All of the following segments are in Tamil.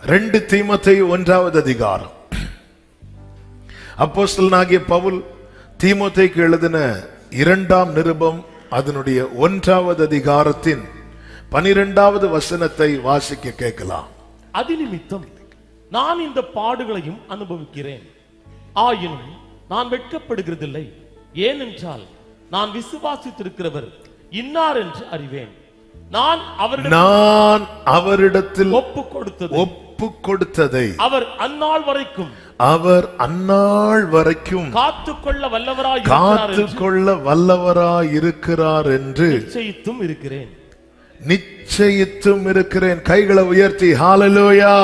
2 தீமோத்தேயு 1வது அதிகாரம். அப்போஸ்தலனாகிய பவுல் தீமோத்தேயுக்கு எழுதின 2ஆம் நிருபம் அதனுடைய 1வது அதிகாரத்தின் 12வது வசனத்தை வாசிக்க கேட்கலாம். அதிநிமித்தம் நான் இந்த பாடுகளையும் அனுபவிக்கிறேன், ஆயினும் நான் வெட்கப்படுகிறதில்லை. ஏனென்றால் நான் விசுவாசித்திருக்கிறவர் இன்னார் என்று அறிவேன். நான் அவரிடத்தில் ஒப்பு கொடுத்ததை அவர் அந்நாள் வரைக்கும் காத்துக்கொள்ள வல்லவராய் இருக்கிறார் என்று நிச்சயித்தும் இருக்கிறேன். கைகளை உயர்த்தி ஹalleluya.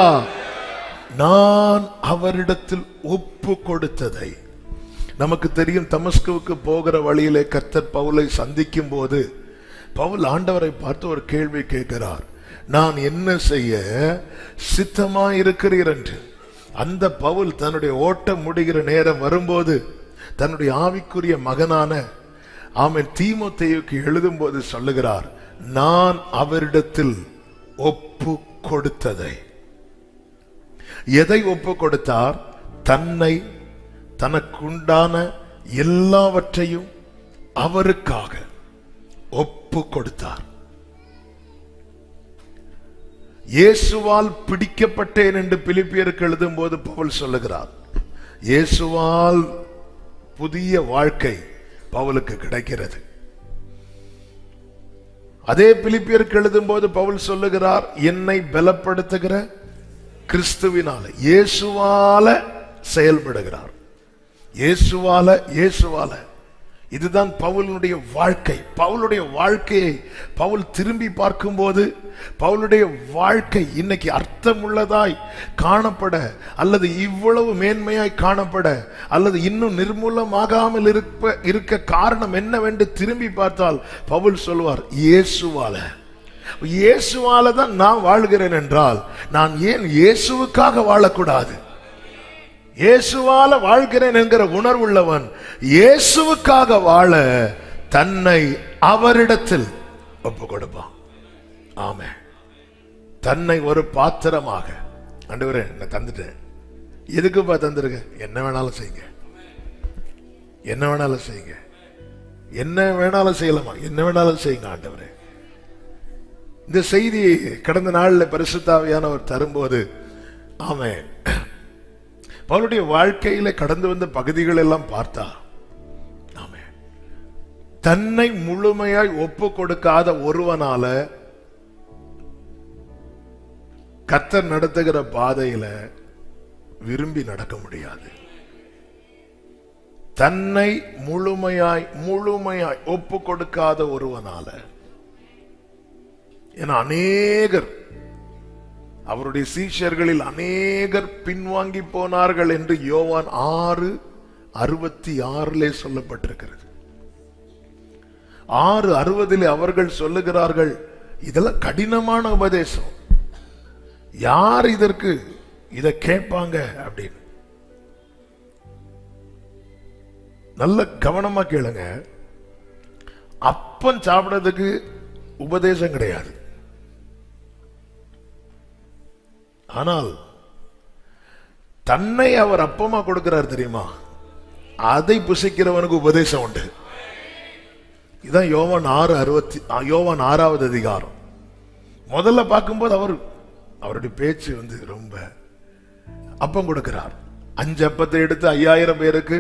நான் அவரிடத்தில் ஒப்பு கொடுத்ததை. நமக்கு தெரியும், தமஸ்குவுக்கு போகிற வழியிலே கர்த்தர் பவுலை சந்திக்கும் போது பவுல் ஆண்டவரை பார்த்து ஒரு கேள்வி கேட்கிறார், நான் என்ன செய்ய சித்தமாயிருக்கிறீர் என்று. அந்த பவுல் தன்னுடைய ஓட்டம் முடிகிற நேரம் வரும்போது தன்னுடைய ஆவிக்குரிய மகனான தீமோத்தேயுக்கு எழுதும் போது சொல்லுகிறார், நான் அவரிடத்தில் ஒப்பு கொடுத்ததை. எதை ஒப்பு கொடுத்தார்? தன்னை, தனக்குண்டான எல்லாவற்றையும் அவருக்காக ஒப்பு கொடுத்தார். இயேசுவால் பிடிக்கப்பட்டேன் என்று பிலிப்பியருக்கு எழுதும் போது பவுல் சொல்லுகிறார், இயேசுவால் புதிய வாழ்க்கை பவுலுக்கு கிடைக்கிறது. அதே பிலிப்பியருக்கு எழுதும் போது பவுல் சொல்லுகிறார், என்னை பலப்படுத்துகிற கிறிஸ்துவினால, இயேசுவால செயல்படுகிறார். இயேசுவால. இதுதான் பவுலுடைய வாழ்க்கை. பவுலுடைய வாழ்க்கையை பவுல் திரும்பி பார்க்கும்போது பவுலுடைய வாழ்க்கை இன்னைக்கு அர்த்தமுள்ளதாய் காணப்பட, அல்லது இவ்வளவு மேன்மையாய் காணப்பட, அல்லது இன்னும் நிர்மூலமாகாமல் இருக்க காரணம் என்னவென்று திரும்பி பார்த்தால் பவுல் சொல்வார், இயேசுவால தான் நான் வாழ்கிறேன் என்றால் நான் ஏன் இயேசுவுக்காக வாழக்கூடாது? இயேசுவால வாழ்கிறேன் என்கிற உணர்வுள்ளவன் இயேசுவுக்காக வாழ தன்னை அவரிடத்தில் ஒப்பு கொடுப்பான். ஆமென். தன்னை ஒரு பாத்திரமாக, ஆண்டவரே நான் தந்துட்டேன், எதுக்குப்பா தந்துருங்க? என்ன வேணாலும் செய்யுங்க, என்ன வேணாலும் செய்யுங்க, என்ன வேணாலும் செய்யலாமா? என்ன வேணாலும் செய்யுங்க ஆண்டவரே. இந்த செய்தி கடந்த நாளில் பரிசுத்த ஆவியானவர் தரும்போது, ஆமென், பவுலுடைய வாழ்க்கையில கடந்து வந்த பகுதிகள் எல்லாம் பார்த்தா, ஆமென், தன்னை முழுமையாய் ஒப்பு கொடுக்காத ஒருவனால கர்த்தர் நடத்துகிற பாதையில விரும்பி நடக்க முடியாது. தன்னை முழுமையாய் ஒப்பு கொடுக்காத ஒருவனால. ஏன்னா அநேகர், அவருடைய சீஷர்களில் அநேகர் பின்வாங்கி போனார்கள் என்று யோவான் 6:66 சொல்லப்பட்டிருக்கிறது. 6:60 அவர்கள் சொல்லுகிறார்கள், இதெல்லாம் கடினமான உபதேசம், யார் இத கேட்பாங்க அப்படின்னு. நல்ல கவனமா கேளுங்க. அப்பன் சாப்பிடுறதுக்கு உபதேசம் கிடையாது, ஆனால் தன்னை அவர் அப்பமா கொடுக்கிறார் தெரியுமா, அதை புசிக்கிறவனுக்கு உபதேசம் உண்டு. இதான் யோவான் 6வது அதிகாரம். முதல்ல பார்க்கும்போது அவருடைய பேச்சு ரொம்ப அப்பம் கொடுக்கிறார். 5 அப்பத்தை எடுத்து 5000 பேருக்கு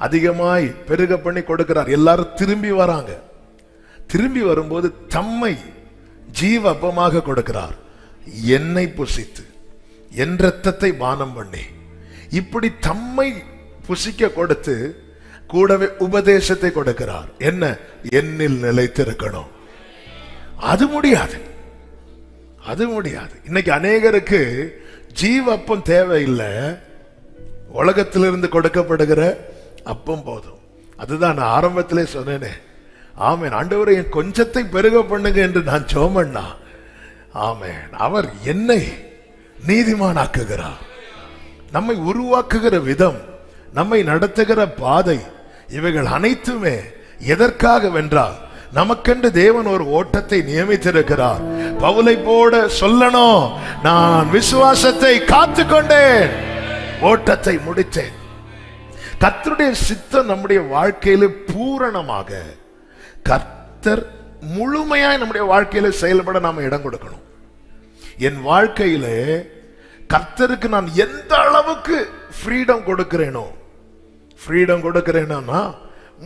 அதிகமாய் பெருக பண்ணி கொடுக்கிறார். எல்லாரும் திரும்பி வராங்க. திரும்பி வரும்போது தம்மை ஜீவ அப்பமாக கொடுக்கிறார். என்னை புசித்து என் இரத்தத்தை பானம் பண்ணி, இப்படி தம்மை புசிக்க கொடுத்து கூடவே உபதேசத்தை கொடுக்கிறார். என்ன? என்னில் நிலைத்திருக்கணும். அது முடியாது. இன்னைக்கு அநேகருக்கு ஜீவ அப்பம் தேவையில்லை, உலகத்திலிருந்து கொடுக்கப்படுகிற அப்பம் போதும். அதுதான் நான் ஆரம்பத்திலே சொன்னேனே, ஆமென், ஆண்டவரே என் கொஞ்சத்தை பெருக பண்ணுங்க என்று நான் சோமண்ணா. ஆமென். அவர் என்னை நீதிமானாக்குகிறார். நம்மை உருவாக்குகிற விதம், நம்மை நடத்துகிற பாதை, இவைகள் அனைத்துமே எதற்காக வென்றால் நமக்கென்று தேவன் ஒரு ஓட்டத்தை நியமித்திருக்கிறார். பவுலை போட சொல்லணும், நான் விசுவாசத்தை காத்துக்கொண்டேன், ஓட்டத்தை முடித்தேன். கர்த்தருடைய சித்தம் நம்முடைய வாழ்க்கையில பூரணமாக, கர்த்தர் முழுமையாய் நம்முடைய வாழ்க்கையில செயல்பட நாம இடம் கொடுக்கணும். என் வாழ்க்கையில கர்த்தருக்கு நான் எந்த அளவுக்கு ஃப்ரீடம் கொடுக்கிறேனோ,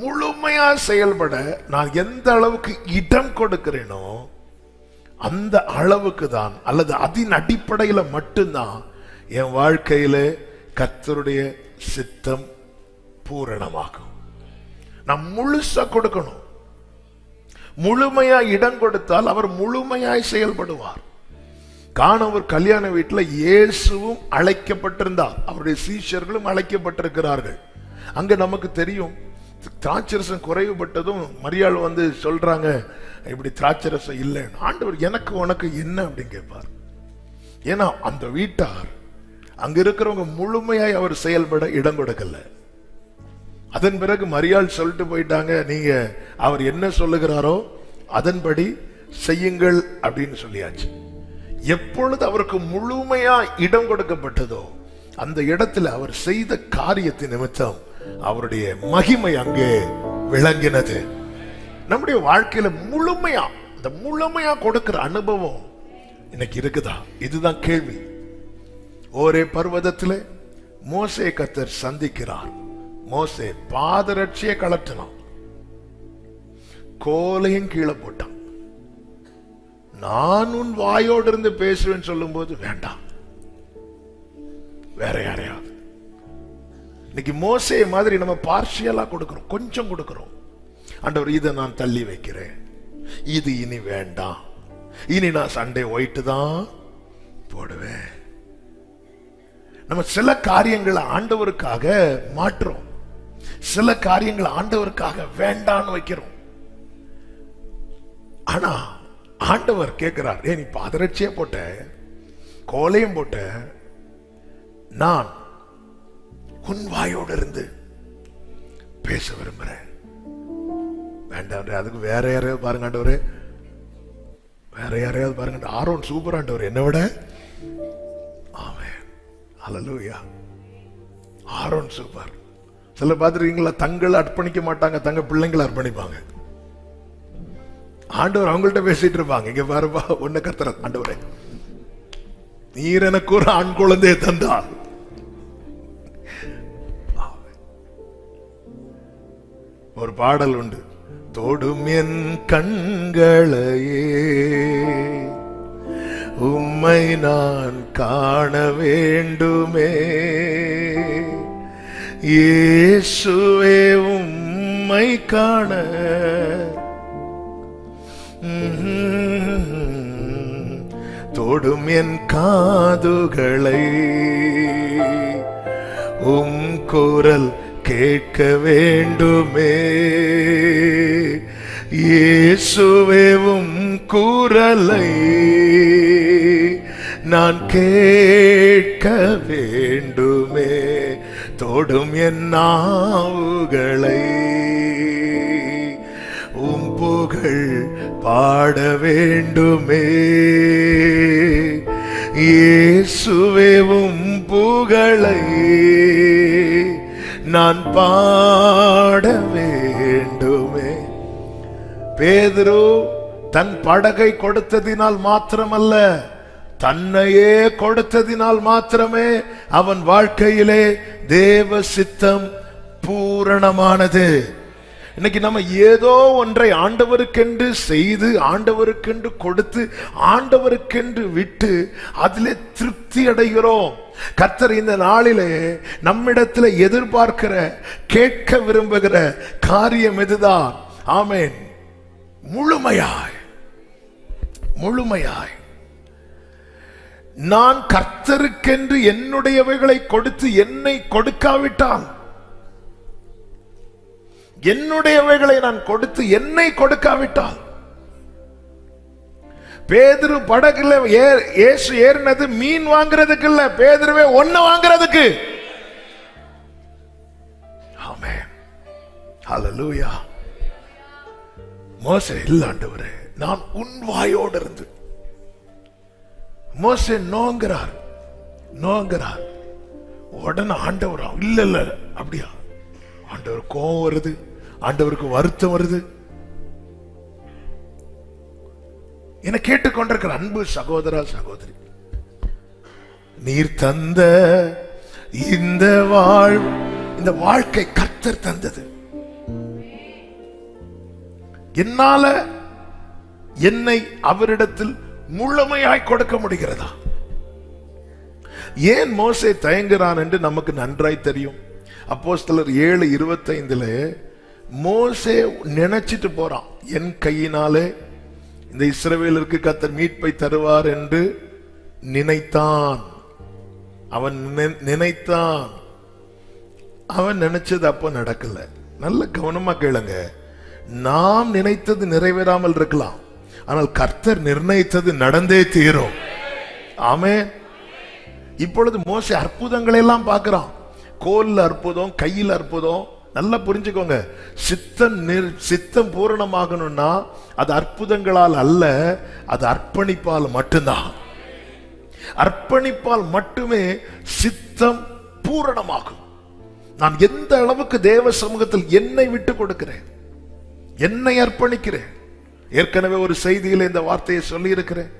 முழுமையா செயல்பட நான் எந்த அளவுக்கு இடம் கொடுக்கிறேனோ அந்த அளவுக்கு தான், அல்லது அதன் அடிப்படையில மட்டும்தான் என் வாழ்க்கையில கர்த்தருடைய சித்தம் பூரணமாகும். நான் முழுசா கொடுக்கணும். முழுமையா இடம் கொடுத்தால் அவர் முழுமையாய் செயல்படுவார். காணவர் கல்யாண வீட்டில் இயேசுவும் அழைக்கப்பட்டிருந்தார், அவருடைய சீஷர்களும் அழைக்கப்பட்டிருக்கிறார்கள். அங்க நமக்கு தெரியும், திராட்சரசம் குறைவுபட்டதும் மரியாள் வந்து சொல்றாங்க, இப்படி திராட்சரசம் இல்லைன்னு. ஆண்டவர் எனக்கு உனக்கு என்ன அப்படின்னு கேட்பார். ஏன்னா அந்த வீட்டார், அங்க இருக்கிறவங்க முழுமையாய் அவர் செயல்பட இடம் கொடுக்கல. அதன் பிறகு மரியாள் சொல்லிட்டு போயிட்டாங்க, நீங்க அவர் என்ன சொல்லுகிறாரோ அதன்படி செய்யுங்கள் அப்படின்னு சொல்லியாச்சு. எப்பொழுது அவருக்கு முழுமையா இடம் கொடுக்கப்பட்டதோ அந்த இடத்துல அவர் செய்த காரியத்தின் நிமித்தம் அவருடைய மகிமை அங்கே விளங்கினது. நம்முடைய வாழ்க்கையில முழுமையா கொடுக்கிற அனுபவம் இன்னைக்கு இருக்குதா? இதுதான் கேள்வி. ஒரே பர்வதத்தில் மோசே கர்த்தர் சந்திக்கிறார். மோசே பாதரட்சியை கலற்றினான், கோலையும் கீழே போட்டான். நான் உன் வாயோடு இருந்து பேசுவேன் சொல்லும் போது வேண்டாம், வேற யாரையாவது. இன்னைக்கு மோசே மாதிரி நம்ம பார்ஷியலா கொடுக்கிறோம், கொஞ்சம் கொடுக்கிறோம். ஆண்டவர் இதை நான் தள்ளி வைக்கிறேன், இது இனி வேண்டாம், இனி நான் சண்டே ஒயிட்டு தான் போடுவேன். நம்ம சில காரியங்களை ஆண்டவருக்காக மாற்றுறோம், சில காரியங்களை ஆண்டவருக்காக வேண்டான்னு வைக்கிறோம். ஆனா ஆண்டவர் கேட்கிறார், நீ பாதரட்சியே போட்ட, கோலையும் போட்ட, நான் உன் வாயோடு இருந்து பேச விரும்புறேன். வேண்டாம், அதுக்கு வேற யாரையாவது பாருங்க ஆண்டவரே, வேற யாரையாவது பாருங்க. ஆரோன் சூப்பர் ஆண்டவர், என்ன விட. Amen, hallelujah. Aaron super. சில பார்த்துருக்கீங்களா, தங்களை அர்ப்பணிக்க மாட்டாங்க, தங்க பிள்ளைங்களை அர்ப்பணிப்பாங்க. ஆண்டவர் அவங்கள்ட்ட பேசிட்டு இருப்பாங்க, இங்க பாருப்பா ஒன்ன கர்த்தர், ஆண்டவரே நீர் எனக்கு ஒரு ஆண் குழந்தையை தந்தால். ஒரு பாடல் உண்டு, தொடும் என் கண்களையே உம்மை நான் காண வேண்டுமே, இயேசுவே உம்மை காண தொடும் என் காதுகளை உம் குரல் கேட்க வேண்டுமே, இயேசுவே உம் குரலை நான் கேட்க வேண்டுமே, தொடும் என் நாவுகளை உம் புகழ் பாட வேண்டுமே, இயேசுவே உம் புகழை நான் பாட வேண்டுமே. பேதுரு தன் படகை கொடுத்ததினால் மாத்திரமல்ல, தன்னையே கொடுத்ததினால் மாத்திரமே அவன் வாழ்க்கையிலே தேவ சித்தம் பூரணமானது. இன்னைக்கு நம்ம ஏதோ ஒன்றை ஆண்டவருக்கென்று செய்து, ஆண்டவருக்கென்று கொடுத்து, ஆண்டவருக்கென்று விட்டு அதிலே திருப்தி அடைகிறோம். கர்த்தர் இந்த நாளிலே நம்மிடத்தில் எதிர்பார்க்கிற, கேட்க விரும்புகிற காரியம் இதுதான். ஆமென். முழுமையாய் நான் கர்த்தருக்கென்று என்னுடையவைகளை கொடுத்து என்னை கொடுக்காவிட்டால், என்னுடையவைகளை நான் கொடுத்து என்னை கொடுக்காவிட்டால், பேதுரு படகுல இயேசு ஏறினது மீன் வாங்குறதுக்கு இல்ல, பேதுருவே ஒண்ணு வாங்குறதுக்கு. ஆமென், ஹல்லேலூயா. மோசே, இல்ல ஆண்டவரே, நான் உன் வாயோடு இருந்து மோசே நோங்கிறார். உடனே ஆண்டவர் இல்ல அப்படியா? ஆண்டவர் கோபம் வருது, ஆண்டவருக்கு வருத்தம் வருது. என கேட்டுக்கொண்டிருக்கிற அன்பு சகோதரா சகோதரி, நீர் தந்த இந்த வாழ்க்கை கர்த்தர் தந்தது. என்னால என்னை அவரிடத்தில் முழுமையாய் கொடுக்க முடிகிறதா? ஏன் மோசே தயங்குறான் என்று நமக்கு நன்றாய் தெரியும். அப்போஸ்தலர் 7:25 மோசே நினைச்சிட்டு போறான், என் கையினாலே இந்த இஸ்ரவேலருக்கு கர்த்தர் மீட்பை தருவார் என்று நினைத்தான். அவன் நினைச்சது அப்போ நடக்கல. நல்ல கவனமா கேளுங்க. நாம் நினைத்தது நிறைவேறாமல் இருக்கலாம், ஆனால் கர்த்தர் நிர்ணயித்தது நடந்தே தீரும். ஆமென். இப்பொழுது மோசே அற்புதங்களை எல்லாம் பார்க்கிறான். கோல்ல அற்புதம், கையில் அற்புதம். நல்லா புரிஞ்சுக்கோங்க, சித்தம் பூரணமாகணும்னா அது அற்புதங்களால் அல்ல, அது அர்ப்பணிப்பால் மட்டும்தான். அர்ப்பணிப்பால் மட்டுமே சித்தம் பூரணமாகும். நான் எந்த அளவுக்கு தேவ சமூகத்தில் என்னை விட்டு கொடுக்கிறேன், என்னை அர்ப்பணிக்கிறேன். ஏற்கனவே ஒரு செய்தியில் இந்த வார்த்தையை சொல்லி இருக்கிறேன்.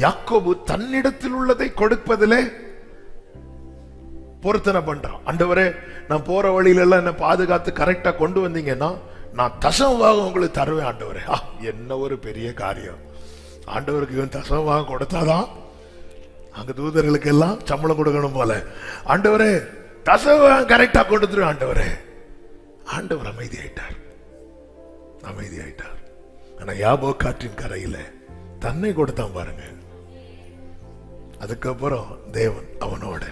யாக்கோபு தன்னிடத்தில் உள்ளதை கொடுப்பதிலே பொருத்தனை பண்றான். ஆண்டவரே, நான் போற வழியில எல்லாம் என்ன பாதுகாத்து கரெக்டா கொண்டு வந்தீங்கன்னா நான் தசமபாகம் உங்களுக்கு தருவேன் ஆண்டவரே. என்ன ஒரு பெரிய காரியம்! ஆண்டவருக்கு இவன் தசமபாகம் கொடுத்தாதான் அங்க தூதர்களுக்கு எல்லாம் சம்பளம் கொடுக்கணும் போல. ஆண்டவரே, தசமபாகம் கரெக்டா கொடுத்துரு ஆண்டவரே. ஆண்டவர் அமைதியாயிட்டார். ஆனா யாபோக் காற்றின் கரையில தன்னை கொடுத்தான் பாருங்க. அதுக்கப்புறம் தேவன் அவனோட,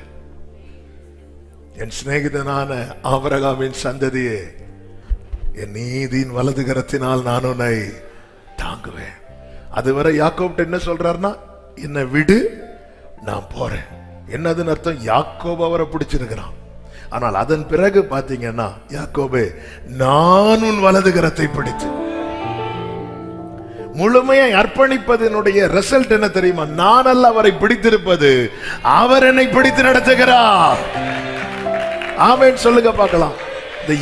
என் சிநேகிதனான ஆபிரகாமின் சந்ததியே, என் நீதியின் வலது கரத்தினால் நான் உன்னை தாங்குவேன். அதுவரை யாக்கோப்ட என்ன சொல்றாருன்னா, என்னை விடு, நான் போறேன். என்னதுன்னு அர்த்தம்? யாக்கோபு அவரை பிடிச்சிருக்கிறான். ஆனால் அதன் பிறகு பாத்தீங்கன்னா, யாக்கோபே, நான் உன் வலது கரத்தை பிடித்து முழுமையை அர்ப்பணிப்பதனுடைய ரிசல்ட் என்ன தெரியுமா? நான் அல்ல அவரை பிடித்திருப்பது, அவர் என்னை பிடித்து நடத்துகிறார். ஆமென் சொல்லுங்க பார்க்கலாம். இந்த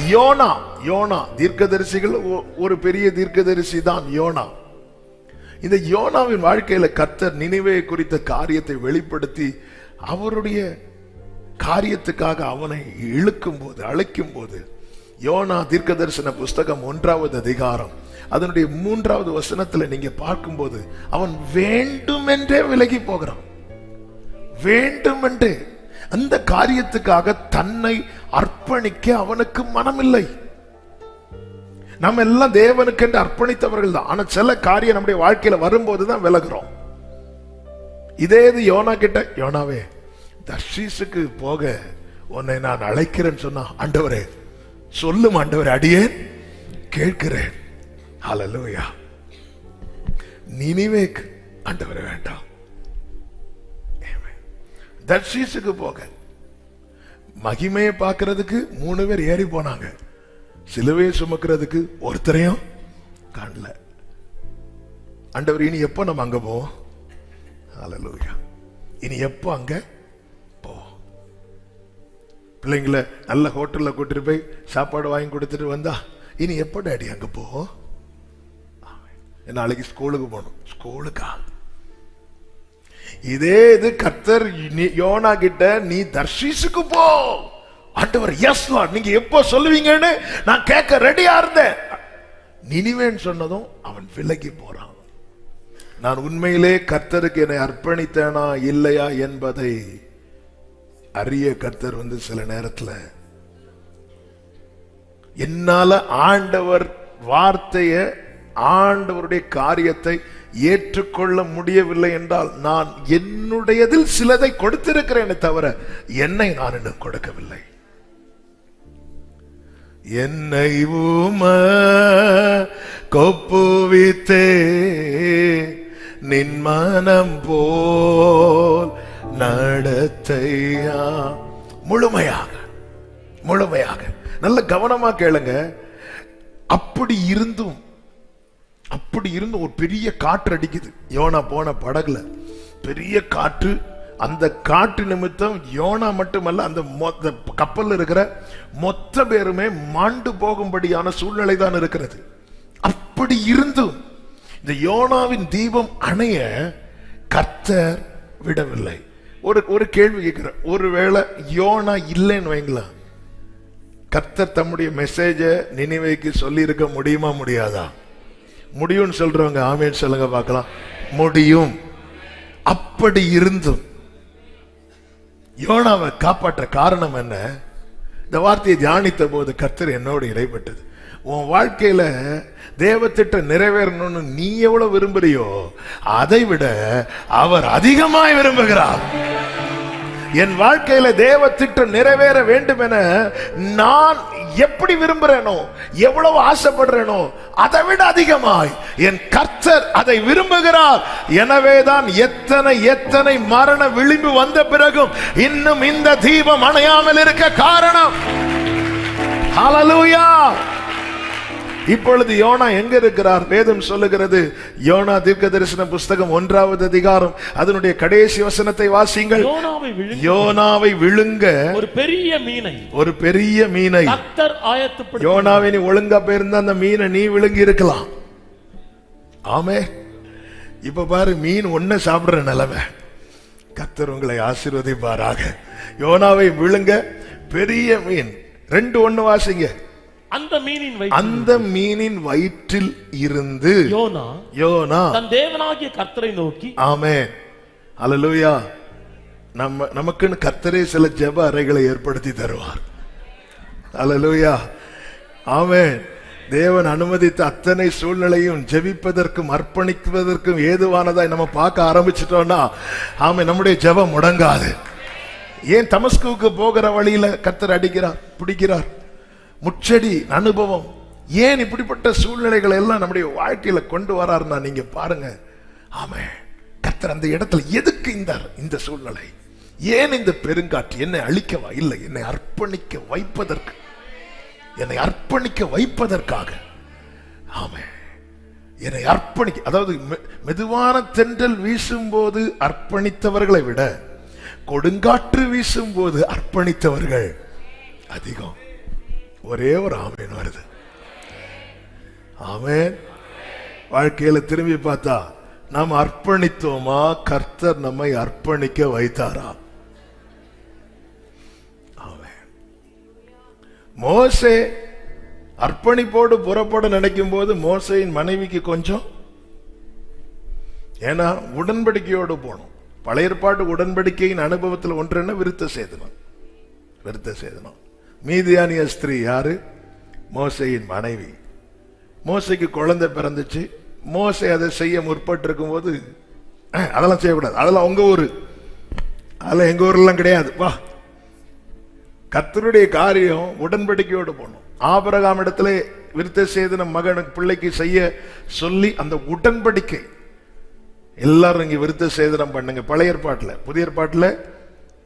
யோனா தீர்க்கதரிசிகள் ஒரு பெரிய தீர்க்கதரிசி தான் யோனா. இந்த யோனாவின் வாழ்க்கையில கர்த்தர் நினிவே குறித்த காரியத்தை வெளிப்படுத்தி அவருடைய காரியத்துக்காக அவனை அழைக்கும் போது யோனா தீர்க்க தரிசன புஸ்தகம் 1வது அதிகாரம் அதனுடைய 3வது வசனத்துல நீங்க பார்க்கும்போது அவன் வேண்டுமென்றே விலகி போகிறான். வேண்டுமென்றே அந்த காரியத்துக்காக தன்னை அர்ப்பணிக்க அவனுக்கு மனமில்லை. நம்ம எல்லாம் தேவனுக்கு என்று அர்ப்பணித்தவர்கள் தான். ஆனா சில காரியம் நம்முடைய வாழ்க்கையில வரும்போதுதான் விலகுறோம். இதே இது யோனா கிட்ட, யோனாவே, தர்ஷீசுக்கு போக உன்னை நான் அழைக்கிறேன்னு சொன்னா, ஆண்டவரே சொல்லும் ஆண்டவரே, அடியேன் கேட்கிறேன். ஹல்லேலூயா. நினிவேக்கு ஆண்டவரே வேண்டாம். தர்ஷீசுக்கு போக மகிமையை பார்க்கிறதுக்கு 3 பேர் ஏறி போனாங்க. சிலுவையை சுமக்கிறதுக்கு ஒருத்தரையும் காணல. ஆண்டவர், இனி எப்போ நம்ம அங்க போவோம்? ஹல்லேலூயா. இனி எப்போ அங்க போ? பிள்ளைங்களை நல்ல ஹோட்டல்ல கூட்டிட்டு போய் சாப்பாடு வாங்கி கொடுத்துட்டு வந்தா, இனி எப்போ டாடி அங்க போ? நாளைக்கு ஸ்கூலுக்கு போகணும். ஸ்கூலுக்கா? இதே இது கர்த்தர் யோனா கிட்ட, நீ தர்ஷீசுக்கு போ. ஆண்டவர், எஸ் லார்ட், நீங்க எப்போ சொல்லுவீங்கன்னு நான் கேட்க ரெடியா இருந்தேன். நினிவேன்னு சொன்னதும் அவன் விலகி போறான். நான் உண்மையிலே கர்த்தருக்கு என்னை அர்ப்பணித்தேனா இல்லையா என்பதை அறிய கர்த்தர் சில நேரத்துல என்னால ஆண்டவர் வார்த்தைய, ஆண்டவருடைய காரியத்தை ஏற்றுக்கொள்ள முடியவில்லை என்றால் நான் என்னுடையதில் சிலதை கொடுத்திருக்கிறேன் தவிர என்னை நான் இன்னும் கொடுக்கவில்லை. என்னை கொப்புவித்தே நின் மனம் போல் நடத்தையா. முழுமையாக நல்ல கவனமா கேளுங்க. அப்படி இருந்தும் ஒரு பெரிய காற்று அடிக்குது. யோனா போன படகுல பெரிய காற்று. அந்த காற்று நிமித்தம் யோனா மட்டுமல்ல, அந்த கப்பல் இருக்கிற மொத்த பேருமே மாண்டு போகும்படியான சூழ்நிலை தான் இருக்கிறது. அப்படி இருந்தும் இந்த யோனாவின் தீபம் அணைய கர்த்தர் விடவில்லை. ஒரு கேள்வி கேட்கிற, ஒருவேளை யோனா இல்லைன்னு வைங்களேன், கர்த்தர் தம்முடைய மெசேஜ நினிவேக்கு சொல்லி இருக்க முடியுமா முடியாதா? முடியும்னு சொல்றவங்க ஆமேன்னு சொல்லுங்க பார்க்கலாம். முடியும். அப்படி இருந்தும் யோனாவை காப்பாற்ற காரணம் என்ன? இந்த வார்த்தையை தியானித்த போது கர்த்தர் என்னோடு இடைப்பட்டது. உன் வாழ்க்கையில தேவத்திட்டம் நிறைவேறணும்னு நீ எவ்வளவு விரும்புறியோ அதை விட அவர் அதிகமாய் விரும்புகிறார். என் வாழ்க்கையில தேவ திட்டம் நிறைவேற வேண்டும் என நான் எப்படி விரும்புறேனோ, எவ்வளவு ஆசைப்படுறேனோ அதை விட அதிகமாய் என் கர்த்தர் அதை விரும்புகிறார். எனவேதான் எத்தனை எத்தனை மரண விளிம்பு வந்த பிறகும் இன்னும் இந்த தீபம் அணையாமல் இருக்க காரணம். ஹல்லேலூயா. இப்பொழுது யோனா எங்க இருக்கிறார்? வேதம் சொல்லுகிறது, யோனா தீர்க்கதரிசன புஸ்தகம் 1வது அதிகாரம் அதனுடைய கடைசி வசனத்தை வாசிங்கள். யோனாவை விழுங்க ஒரு பெரிய மீனை கர்த்தர் ஆயத்தப்படுத்தி. யோனாவை நீ ஒழுங்கா போயிருந்தா அந்த மீனை நீ விழுங்கி இருக்கலாம். ஆமே. இப்ப பாரு, மீன் ஒன்ன சாப்பிடுற நிலைமை. கர்த்தர் உங்களை ஆசீர்வதிப்பாராக. யோனாவை விழுங்க பெரிய மீன். 2:1 வாசிங்க. அந்த மீனின் வயிற்றில் இருந்து யோனா தன் தேவனாகிய கர்த்தரை நோக்கி. ஆமென். ஹல்லேலூயா. நமக்குன்னு கர்த்தரே சில ஜெப அறைகளை ஏற்படுத்தி தருவார். ஹல்லேலூயா. ஆமென். தேவன் அனுமதித்த அத்தனை சூழ்நிலையும் ஜெபிப்பதற்கும் அர்ப்பணிப்பதற்கும் ஏதுவானதாய் நம்ம பார்க்க ஆரம்பிச்சிட்டோம்னா ஆமென், நம்முடைய ஜெபம் முடங்காது. ஏன் தமஸ்குவுக்கு போகிற வழியில கர்த்தர் அடிக்கிறார், பிடிக்கிறார்? முச்செடி அனுபவம். ஏன் இப்படிப்பட்ட சூழ்நிலைகளை எல்லாம் நம்முடைய வாழ்க்கையில கொண்டு வராருன்னா நீங்க பாருங்க. ஆமே, கர்த்தர் அந்த இடத்துல எதுக்கு இந்த சூழ்நிலை, ஏன் இந்த பெருங்காற்று? என்னை அழிக்கவா? இல்லை, என்னை அர்ப்பணிக்க வைப்பதற்கு, என்னை அர்ப்பணிக்க வைப்பதற்காக. ஆமே, என்னை அர்ப்பணிக்க. அதாவது மெதுவான தென்றல் வீசும் போது அர்ப்பணித்தவர்களை விட கொடுங்காற்று வீசும் போது அர்ப்பணித்தவர்கள் அதிகம். ஒரே ஒரு ஆமேன் வருது. ஆமேன். வாழ்க்கையில திரும்பி பார்த்தா நாம் அர்ப்பணித்தோமா? கர்த்தர் நம்மை அர்ப்பணிக்க வைத்தாரா? ஆமேன். மோசே அர்ப்பணிப்போடு புறப்பட நினைக்கும் போது மோசேயின் மனைவிக்கு கொஞ்சம், ஏன்னா உடன்படிக்கையோடு போனோம். பழைய ஏற்பாட்டு உடன்படிக்கையின் அனுபவத்தில் ஒன்று என்ன? விருத்த சேதனம். விருத்த சேதனம். மீதியானிய ஸ்திரீ யாரு? மோசேயின் மனைவி. மோசைக்கு குழந்தை பிறந்துச்சு. மோசே அதை செய்ய முற்பட்டு இருக்கும் போது அதெல்லாம் செய்யக்கூடாது, அதெல்லாம் உங்க ஊரு, அதெல்லாம் எங்க ஊர்லாம் கிடையாது, வா. கர்த்தருடைய காரியம் உடன்படிக்கையோடு போனோம். ஆபிரகாம் இடத்துல விருத்த சேதனம் மகனுக்கு பிள்ளைக்கு செய்ய சொல்லி அந்த உடன்படிக்கை. எல்லாரும் இங்க விருத்த சேதனம் பண்ணுங்க. பழைய ஏற்பாட்டுல, புதிய ஏற்பாட்டுல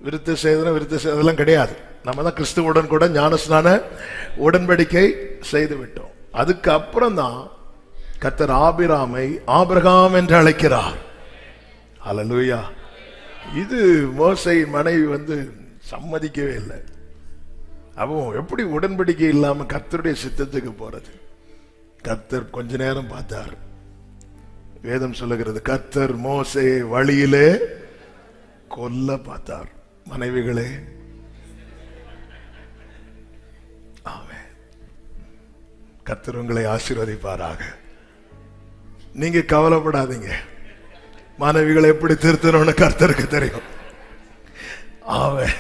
விருத்த சேதனம் அதெல்லாம் கிடையாது. நம்ம தான் கிறிஸ்துவுடன் கூட ஞானஸ்நான உடன்படிக்கை செய்து விட்டோம். அதுக்கு அப்புறம் தான் கர்த்தர் ஆபிராமை ஆபிரகாம் என்று அழைக்கிறார். ஹல்லேலூயா. இது மோசேயின் மனைவி சம்மதிக்கவே இல்லை. அவன் எப்படி உடன்படிக்கை இல்லாம கர்த்தருடைய சித்தத்துக்கு போறது? கர்த்தர் கொஞ்ச நேரம் பார்த்தார். வேதம் சொல்லுகிறது, கர்த்தர் மோசே வழியிலே கொல்ல பார்த்தார். மனைவிகளே, ஆமென். கர்த்தர் உங்களை ஆசீர்வதிப்பாராக. நீங்க கவலைப்படாதீங்க. மனைவிகளை எப்படி திருத்தணும்னு கர்த்தருக்கு தெரியும். ஆமென்.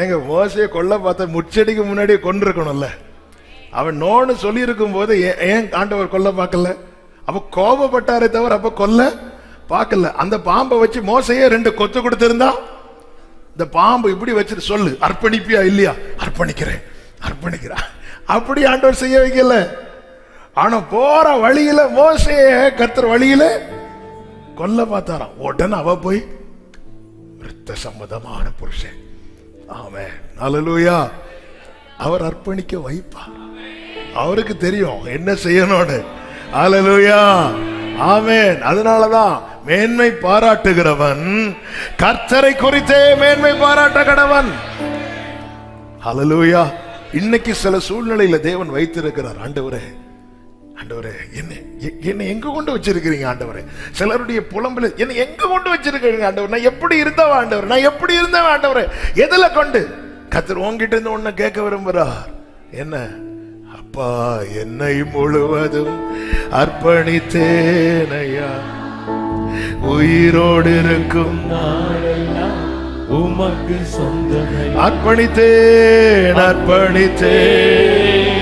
எங்க மோசையை கொல்ல பார்த்த முச்செடிக்கு முன்னாடியே கொண்டிருக்கணும்ல. அவன் நோன்னு சொல்லி இருக்கும் போது ஏன் ஆண்டவர் கொல்ல பார்க்கல? அப்ப கோபப்பட்டாரே தவிர அப்ப கொல்ல பார்க்கல. அந்த பாம்பை வச்சு மோசையே 2 கொத்து கொடுத்திருந்தா, இந்த பாம்பு இப்படி வச்சுட்டு சொல்லு, அர்ப்பணிப்பியா இல்லையா? அர்ப்பணிக்கிறேன், அர்ப்பணிக்கிறான். அப்படி ஆண்டவர் செய்ய வைக்கல. ஆனா போற வழியில மோசைய கர்த்தர் வழியில கொல்ல பார்த்தாராம். உடனே அவ போய் விருத்த சம்மதமான புருஷன். ஆமென். ஹல்லேலூயா. அவர் அர்ப்பணிக்க வைப்பார். அவருக்கு தெரியும் என்ன செய்யணும்னு. ஹல்லேலூயா. ஆமென். அதனாலதான் மேன்மை பாராட்டுகிறவன் கர்த்தரை குறித்தே மேன்மை பாராட்ட கடவன். ஹல்லேலூயா. இன்னைக்கு சில சூழ்நிலையில தேவன் வைத்திருக்கிறார். ஆண்டவரே, ஆண்டவரே, என்ன எங்க கொண்டு வச்சிருக்கிறீங்க ஆண்டவரே? சிலருடைய புலம்புல என்ன எங்க கொண்டு வச்சிருக்கிறீங்க ஆண்டவர்? நான் எப்படி இருந்தவன் ஆண்டவர்? நான் எப்படி இருந்தவன் ஆண்டவரே? எதுல கொண்டு? கர்த்தர் உன்கிட்ட இருந்து ஒண்ணு கேட்க விரும்புறார். என்ன? அப்பா, என்னை முழுவதும் அர்ப்பணித்தேனையா, உயிரோடு இருக்கும் உமக்கு சொந்தமே. அர்ப்பணித்தேன், அர்ப்பணித்தேன்,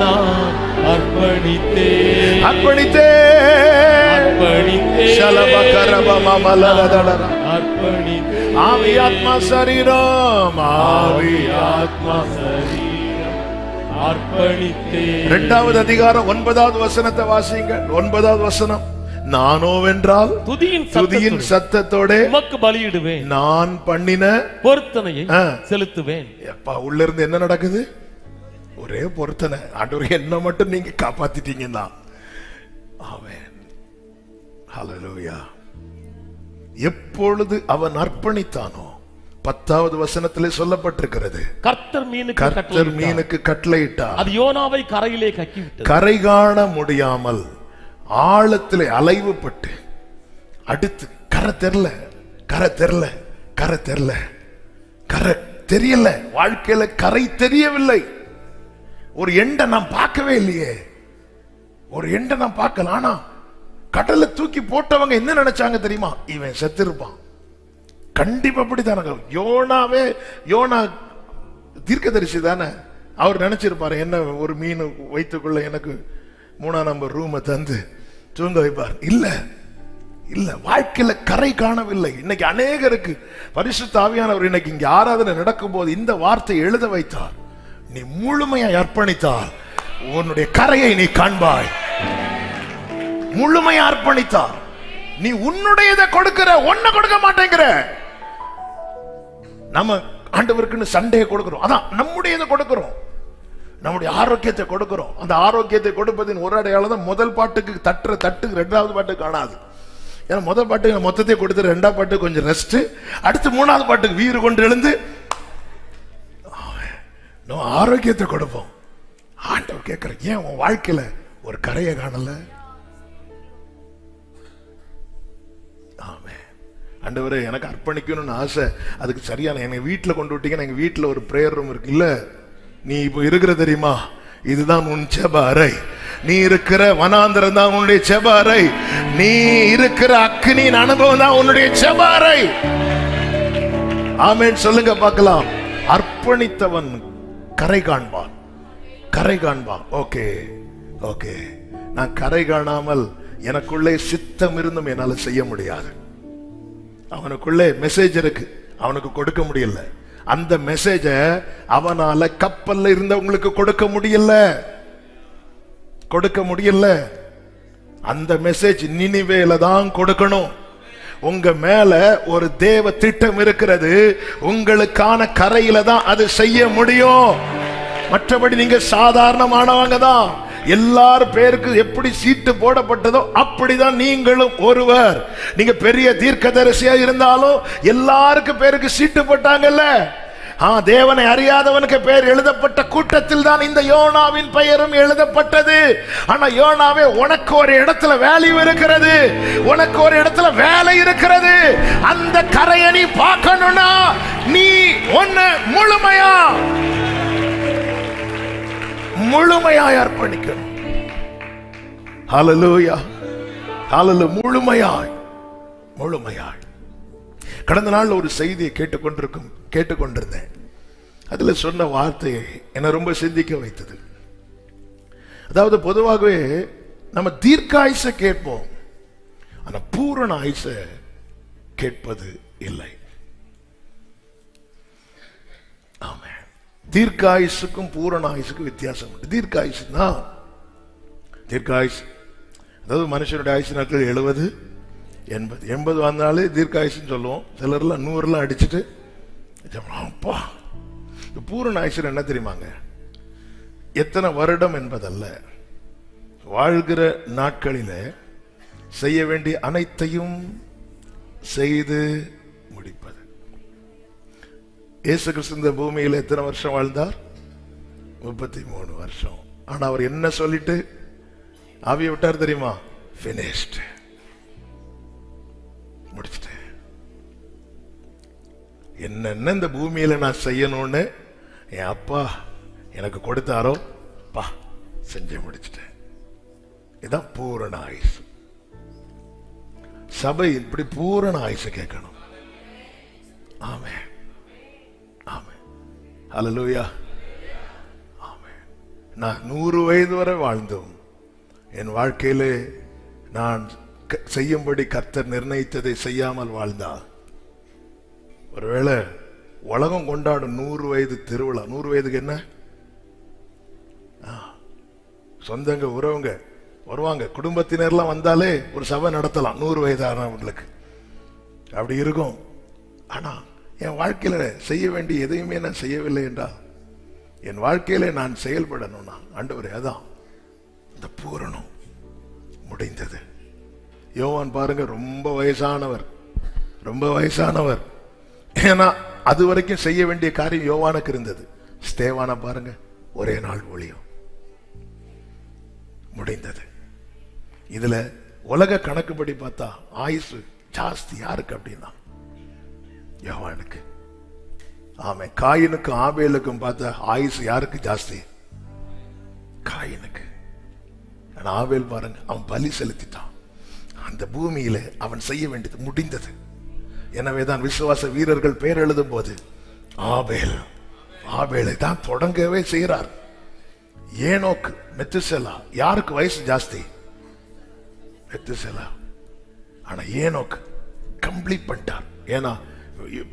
நான் அர்ப்பணித்தேன், அர்ப்பணித்தேன், அர்ப்பணித்தேன், ஷலபகரபமமலரதடர. அர்ப்பணித்தேன். ஆவி ஆத்மா சரீரம், ஆவி ஆத்மா சரீரம் அர்ப்பணித்தேன். 2வது அதிகாரம் 9வது வசனத்தை வாசிங்க. 9வது வசனம். நானோவென்றால் துதியின் சத்தத்தோட உமக்கு பலியிடுவேன், நான் பண்ணின பொருத்தனையை செலுத்துவேன். அப்பா, உள்ள இருந்து என்ன நடக்குது? ஒரே பொருத்தனை. ஆண்டவரே, என்ன மட்டும் நீங்க காப்பாத்திட்டீங்கன்னா. ஆமென். ஹல்லேலூயா. எப்பொழுது அவன் அர்ப்பணித்தானோ 10வது வசனத்திலே சொல்லப்பட்டிருக்கிறது, கர்த்தர் மீனுக்கு கட்டளையிட்டார். அது யோனாவை கரையிலே கக்கிவிட்டது. கரை காண முடியாமல் ஆழத்திலே அலைவுபட்டு அடுத்து கரை தெரியல, கரை தெரியல, கரை தெரியல, கரை தெரியல. வாழ்க்கையில கரை தெரியவில்லை. ஒரு எண்டை நான் பார்க்கவே இல்லையே, ஒரு எண்டை நான் பார்க்கல. ஆனா கடலை தூக்கி போட்டவங்க என்ன நினைச்சாங்க தெரியுமா? இவன் செத்திருப்பான். கண்டிப்பா அப்படித்தானங்க. யோனா தீர்க்கதரிசி தானே. அவர் நினைச்சிருப்பாரு, என்ன ஒரு மீன் வைத்துக்குள்ள எனக்கு 3ஆம் நம்பர் ரூமை தந்து தூங்க வைப்பார். இல்ல இல்ல, வாழ்க்கையில கரை காணவில்லை. இன்னைக்கு அநேகருக்கு பரிசுத்த ஆவியானவர் இன்னைக்கு இங்க ஆராதனை நடக்கும் போது இந்த வார்த்தை எழுத வைத்தார். நீ முழுமையாய் அர்ப்பணித்தால் உன்னுடைய கரையை நீ காண்பாய். முழுமையா அர்ப்பணித்தால் நீ உன்னுடையதை கொடுக்கிற, ஒன்ன கொடுக்க மாட்டேங்கிற. நம்ம ஆண்டவருக்குன்னு சண்டையை கொடுக்கிறோம், அதான் நம்முடையதை கொடுக்கிறோம், நம்முடைய ஆரோக்கியத்தை கொடுக்கிறோம். அந்த ஆரோக்கியத்தை கொடுப்பதின் ஒரு அடையாளம் தான் முதல் பாட்டுக்கு தட்டுற தட்டுக்கு 2வது பாட்டுக்கு காணாது. ஏன்னா முதல் பாட்டுக்கு மொத்தத்தை கொடுத்து 2ஆம் பாட்டுக்கு கொஞ்சம் ரெஸ்ட், அடுத்து 3வது பாட்டுக்கு வீறு கொண்டு எழுந்து நம்ம ஆரோக்கியத்தை கொடுப்போம். ஆண்டவர் கேட்கிற, ஏன் உன் வாழ்க்கையில ஒரு கரையை காணல? ஆமே. ஆண்டவரே, எனக்கு அர்ப்பணிக்கணும்னு ஆசை, அதுக்கு சரியான எங்க வீட்டுல கொண்டு விட்டீங்கன்னா, எங்க வீட்டுல ஒரு பிரேயர் ரூம் இருக்கு இல்ல, நீ இப்போ இருக்கிற தெரியுமா, இதுதான் உன் ஜெப அறை. நீ இருக்கிற வனாந்தரம் தான் உன்னுடைய ஜெப அறை. நீ இருக்கிற அக்னியின் அனுபவம் தான் உன்னுடைய ஜெப அறை. ஆமென் சொல்லுங்க பார்க்கலாம். அர்ப்பணித்தவன் கரை காண்பான், கரை காண்பான். ஓகே ஓகே, நான் கரை காணாமல் எனக்குள்ளே சித்தம் இருந்தும் என்னால செய்ய முடியாது. அவனுக்குள்ளே மெசேஜ் இருக்கு, அவனுக்கு கொடுக்க முடியல. அந்த மெசேஜ அவனால கப்பல்ல இருந்தவங்களுக்கு கொடுக்க முடியல, கொடுக்க முடியல. அந்த மெசேஜ் நினிவேல தான் கொடுக்கணும். உங்க மேல ஒரு தேவ திட்டம் இருக்கிறது, உங்களுக்கான கரையில தான் அது செய்ய முடியும். மற்றபடி நீங்க சாதாரணமானவங்க தான். எல்லார் பேருக்கு எப்படி சீட்டு போடப்பட்டதோ அப்படிதான் நீங்களும் ஒருவர். நீங்க பெரிய தீர்க்கதரிசியா இருந்தாலும் எல்லாருக்கும் பேருக்கு சீட்டு போட்டாங்கல்ல. தேவனை அறியாதவனுக்கு பெயர் எழுதப்பட்ட கூட்டத்தில் தான் இந்த யோனாவின் பெயரும் எழுதப்பட்டது. ஆனா யோனாவே, உனக்கு ஒரு இடத்துல வேல்யூ இருக்கிறது, உனக்கு ஒரு இடத்துல வேலை இருக்கிறது. அந்த கரையை நீ பார்க்கணும்னா நீ ஒன்னு முழுமையாய் அர்ப்பணிக்கணும். ஹல்லேலூயா, ஹல்லேலூயா. முழுமையாய். கடந்த நாள் ஒரு செய்தியை கேட்டுக்கொண்டிருந்தேன். அதுல சொன்ன வார்த்தை என்னை ரொம்ப சிந்திக்க வைத்தது. அதாவது பொதுவாகவே நம்ம தீர்க்காயுசை கேட்போம், ஆனா பூரண ஆயுசை கேட்பது இல்லை. ஆமா, தீர்க்காயுசுக்கும் பூரண ஆயுசுக்கும் வித்தியாசம் உண்டு. தீர்க்காயுசுனா, தீர்க்காயுசு அதாவது மனுஷனுடைய ஆயுசு நாட்கள் 70 80 வந்தாலே தீர்க்காயுசுன்னு சொல்லுவோம். சிலர்லாம் 100 அடிச்சுட்டு அப்பா. பூரண ஆயுசு என்ன தெரியுமாங்க? எத்தனை வருடம் என்பதல்ல, வாழ்கிற நாட்களில செய்ய வேண்டிய அனைத்தையும் செய்து முடிப்பது. இயேசு கிறிஸ்து இந்த பூமியில் எத்தனை வருஷம் வாழ்ந்தார்? 33 வருஷம். ஆனா அவர் என்ன சொல்லிட்டு ஆவியை விட்டார் தெரியுமா? finished, முடிச்சிட்டேன். என்னென்ன இந்த பூமியில நான் செய்யணும்னு என் அப்பா எனக்கு கொடுத்தாரோ பா செஞ்சு முடிச்சிட்டேன். இதான் பூரண ஆயுசு. சபை இப்படி பூரண ஆயுசு கேட்கணும். ஆமென், ஆமென், ஹல்லேலூயா, ஆமென். நான் 100 வயது வரை வாழ்ந்தோம். என் வாழ்க்கையிலே நான் செய்யும்படி கர்த்தர் நிர்ணயித்ததை செய்யாமல் வாழ்ந்தார். ஒருவேளை உலகம் கொண்டாடும் 100 வயது திருவிழா. 100 வயதுக்கு என்ன? சொந்தங்க உறவுங்க வருவாங்க, குடும்பத்தினர்லாம் வந்தாலே ஒரு சபை நடத்தலாம் 100 வயதானவங்களுக்கு. அப்படி இருக்கும். ஆனா என் வாழ்க்கையில செய்ய வேண்டிய எதையுமே நான் செய்யவில்லை என்றால் என் வாழ்க்கையில நான் செயல்படணும்னா ஆண்டவரே அதான் இந்த பூரணம் முடிந்தது. யோவான் பாருங்க, ரொம்ப வயசானவர், ரொம்ப வயசானவர். ஏன்னா அது வரைக்கும் செய்ய வேண்டிய காரியம் யோவானுக்கு இருந்தது. ஸ்தேவான பாருங்க, ஒரே நாள் ஊழியம் முடிந்தது. இதுல உலக கணக்குப்படி பார்த்தா ஆயுசு ஜாஸ்தி யாருக்கு அப்படின்னா யோவானுக்கு. ஆமே, காயினுக்கும் ஆபேலுக்கும் பார்த்தா ஆயுசு யாருக்கு ஜாஸ்தி? காயினுக்கு. ஆனா ஆபேல் பாருங்க, அவன் பலி செலுத்திட்டான். அந்த பூமியில அவன் செய்ய வேண்டியது முடிந்தது. எனவேதான் விசுவாச வீரர்கள் பேர் எழுதும் போது ஆபேல், ஆபேலை தான் தொடங்கவே செய்கிறார். ஏனோக்கு, மெத்துசெலா, யாருக்கு வயசு ஜாஸ்தி? மெத்துசெலா. ஆனா ஏனோக்கு கம்ப்ளீட் பண்ணிட்டார். ஏன்னா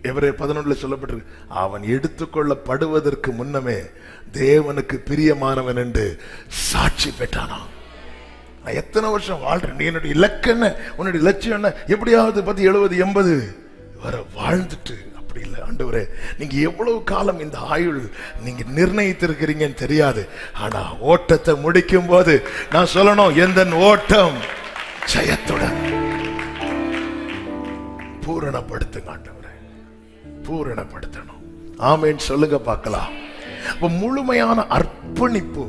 எபிரேயர் 11 சொல்லப்பட்டிருக்கு, அவன் எடுத்துக்கொள்ளப்படுவதற்கு முன்னமே தேவனுக்கு பிரியமானவன் என்று சாட்சி பெற்றானா. நான் எத்தனை வருஷம் வாழ்றேன், நீ என்னுடைய இலக்கு என்ன, உன்னுடைய லட்சியம் என்ன, எப்படியாவது 70 80 வர வாழ்ந்துட்டு. அப்படி இல்லை ஆண்டவரே, நீங்க எவ்வளவு காலம் இந்த ஆயுள் நீங்க நிர்ணயித்திருக்கிறீங்கன்னு தெரியாது. ஆனா ஓட்டத்தை முடிக்கும் போது நான் சொல்லணும், எந்த ஓட்டம் ஜெயத்துடன் பூரணப்படுத்துங்க ஆண்டவரே, பூரணப்படுத்தணும். ஆமென் சொல்லுங்க பார்க்கலாம். அப்ப முழுமையான அர்ப்பணிப்பு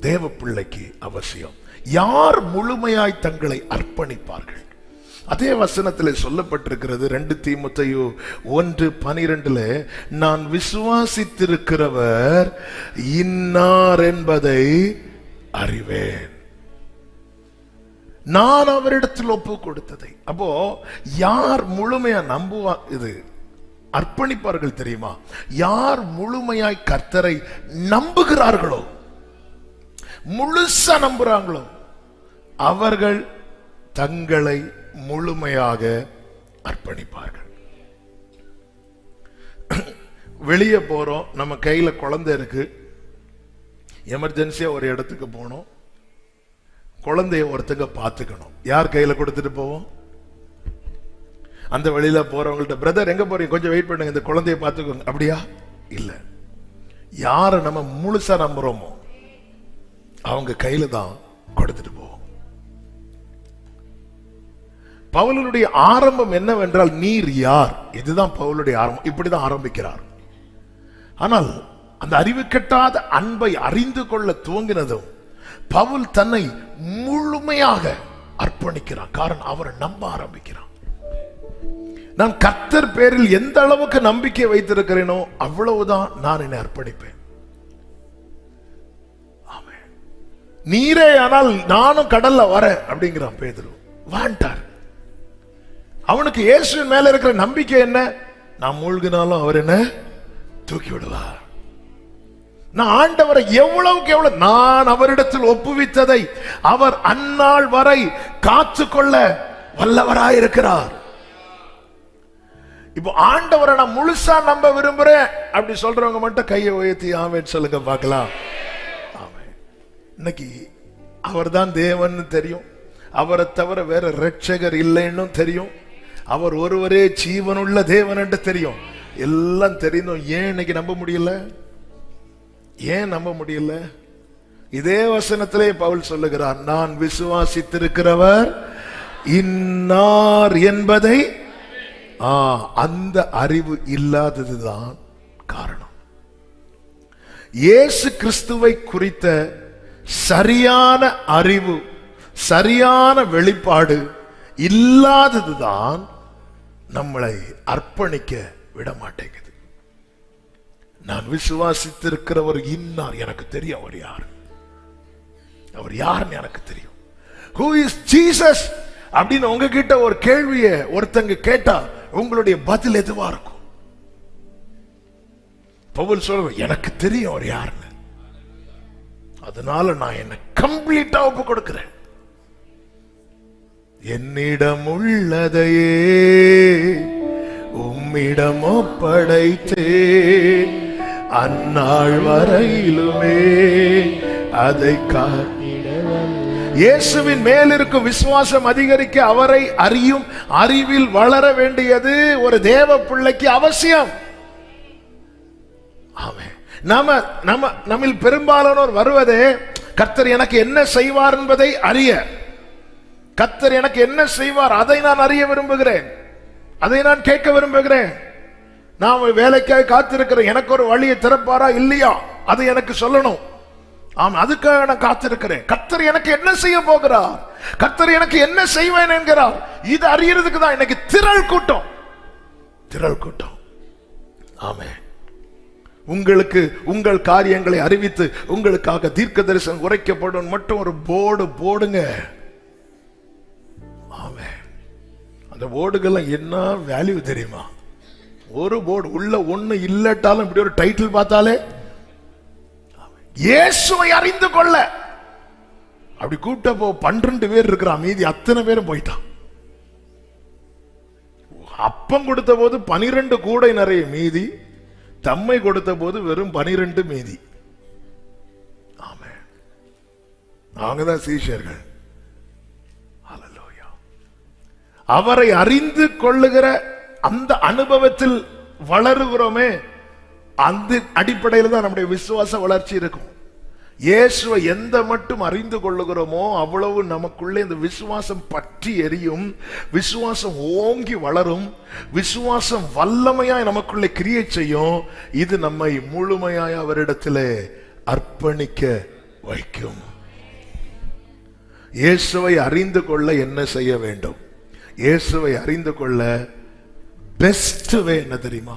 தேவ பிள்ளைக்கு அவசியம். யார் முழுமையாய் தங்களை அர்ப்பணிப்பார்கள்? அதே வசனத்தில் சொல்லப்பட்டிருக்கிறது 2 தீமோத்தேயு 1:12, நான் விசுவாசித்திருக்கிறவர் இன்னார் என்பதை அறிவேன், நான் அவரிடத்தில் ஒப்பு கொடுத்ததை. அப்போ யார் முழுமையா நம்புவா இது அர்ப்பணிப்பார்கள் தெரியுமா? யார் முழுமையாய் கர்த்தரை நம்புகிறார்களோ, முழுசா நம்புறாங்களோ, அவர்கள் தங்களை முழுமையாக அர்ப்பணிப்பார்கள். வெளியே போறோம், நம்ம கையில குழந்தை இருக்கு, எமர்ஜென்சியா ஒரு இடத்துக்கு போனோம், குழந்தைய ஒருத்தங்க பார்த்துக்கணும். யார் கையில கொடுத்துட்டு போவோம்? அந்த வழியில போறவங்கள்ட்ட, பிரதர் எங்க போறீங்க, கொஞ்சம் வெயிட் பண்ணுங்க, இந்த குழந்தைய பார்த்துக்கோங்க. அப்படியா? இல்ல. யார நம்ம முழுசா நம்புறோமோ அவங்க கையில தான் கொடுத்துட்டு போவோம். பவுலுடைய ஆரம்பம் என்னவென்றால், நீர் யார்? இதுதான் பவுலுடைய ஆரம்பம். இப்படிதான் ஆரம்பிக்கிறார். ஆனால் அந்த அறிவு கெட்டாத அன்பை அறிந்து கொள்ள துவங்கினதும் பவுல் தன்னை முழுமையாக அர்ப்பணிக்கிறான். காரணம், அவரை நம்ப ஆரம்பிக்கிறான். நான் கர்த்தர் பேரில் எந்த அளவுக்கு நம்பிக்கை வைத்திருக்கிறேனோ அவ்வளவுதான் நான் என்னை அர்ப்பணிப்பேன். ஆமென். நீரே ஆனால் நானும் கடல்ல வரேன் அப்படிங்கிறான் பேதுரு. வாண்டார். அவனுக்கு இயேசுவின் மேல இருக்கிற நம்பிக்கை என்ன? நான் மூழ்கினாலும் அவர் என்ன தூக்கி விடுவார். நான் ஆண்டவரை எவ்வளவுக்கு எவ்வளவு நான் அவரிடத்தில் ஒப்புவித்ததை அவர் அந்நாள் வரை காத்துக்கொள்ள வல்லவராயிருக்கிறார். இப்போ ஆண்டவரை நான் முழுசா நம்ப விரும்புறேன் அப்படி சொல்றவங்க மட்டும் கையை உயர்த்தி ஆமென் சொல்லுங்க பார்க்கலாம். ஆமென். இன்னைக்கு அவர் தான் தேவன் தெரியும், அவரை தவிர வேற ரட்சகர் இல்லைன்னு தெரியும், அவர் ஒருவரே ஜீவனுள்ள தேவன் என்று தெரியும். எல்லாம் தெரியும். ஏன் இன்னைக்கு நம்ப முடியல? ஏன் நம்ப முடியல? இதே வசனத்திலே பவுல் சொல்லுகிறார், நான் விசுவாசித்திருக்கிறவர் இன்னார் என்பதை அந்த அறிவு இல்லாததுதான் காரணம். இயேசு கிறிஸ்துவை குறித்த சரியான அறிவு, சரியான வெளிப்பாடு இல்லாததுதான் நம்மளை அர்ப்பணிக்க விட மாட்டேங்குது. நான் விசுவாசித்திருக்கிறவர் இன்னார், எனக்கு தெரியும் அவர் யார், அவர் யாருன்னு எனக்கு தெரியும். Who is Jesus அப்படின்னு உங்ககிட்ட ஒரு கேள்வியை ஒருத்தங்க கேட்டா உங்களுடைய பதில் எதுவா இருக்கும்? பவுல் சொல்ற, எனக்கு தெரியும் அவர் யாருன்னு, அதனால நான் என்ன கம்ப்ளீட்டா ஒப்பு கொடுக்கிறேன். என்னிடம் உள்ளதையே உம்மிடம் ஒப்படைத்தே அந்நாள் வரையிலுமே அதை இயேசுவின் மேல் இருக்கும் விசுவாசம் அதிகரிக்க அவரை அறியும் அறிவில் வளர வேண்டியது ஒரு தேவ பிள்ளைக்கு அவசியம். நம்மில் பெரும்பாலானோர் வருவதே கர்த்தர் எனக்கு என்ன செய்வார் என்பதை அறிய. கர்த்தர் எனக்கு என்ன செய்வார் அதை நான் அறிய விரும்புகிறேன், அதை நான் கேட்க விரும்புகிறேன். நான் வேலைக்காக காத்திருக்கிறேன், எனக்கு ஒரு வழியை திறப்பாரா இல்லையா அதை எனக்கு சொல்லணும். ஆமா, அதுக்காக நான் காத்திருக்கிறேன். கர்த்தர் எனக்கு என்ன செய்ய போகிறார், கர்த்தர் எனக்கு என்ன செய்வேன் என்கிறார், இது அறியறதுக்கு தான் இன்னைக்கு திரள் கூட்டம், திரள் கூட்டம். ஆமே, உங்களுக்கு உங்கள் காரியங்களை அறிவித்து உங்களுக்காக தீர்க்க தரிசனம் உரைக்கப்படும் மட்டும் ஒரு போர்டு போடுங்க. ஆமே, அந்த போர்டுகள்லாம் என்ன வேல்யூ தெரியுமா? ஒரு போர்டு உள்ள ஒண்ணு இல்லட்டாலும் இப்படி ஒரு டைட்டில் பார்த்தாலே இயேசுவை அறிந்து கொள்ள. அப்படி கூப்பிட்ட 12 பேர் இருக்கிறான், மீதி அத்தனை பேரும் போயிட்டான். அப்பம் கொடுத்த போது 12 கூடை நிறைய மீதி, தம்மை கொடுத்த போது வெறும் 12 மீதி. ஆமென், அவங்கதான் சீஷர்கள். ஹல்லேலூயா. அவரை அறிந்து கொள்ளுகிற அந்த அனுபவத்தில் வளருகிறோமே, அந்த அடிப்படையில் தான் நம்முடைய விசுவாச வளர்ச்சி இருக்கும். இயேசுவை எந்த மட்டும் அறிந்து கொள்ளுகிறோமோ அவ்வளவு நமக்குள்ளே இந்த விசுவாசம் பற்றி எரியும், விசுவாசம் ஓங்கி வளரும், விசுவாசம் வல்லமையாய் நமக்குள்ளே கிரியை செய்யும். இது நம்மை முழுமையாய் அவரிடத்திலே அர்ப்பணிக்க வைக்கும். இயேசுவை அறிந்து கொள்ள என்ன செய்ய வேண்டும்? இயேசுவை அறிந்து கொள்ள பெஸ்ட் வே என்ன தெரியுமா?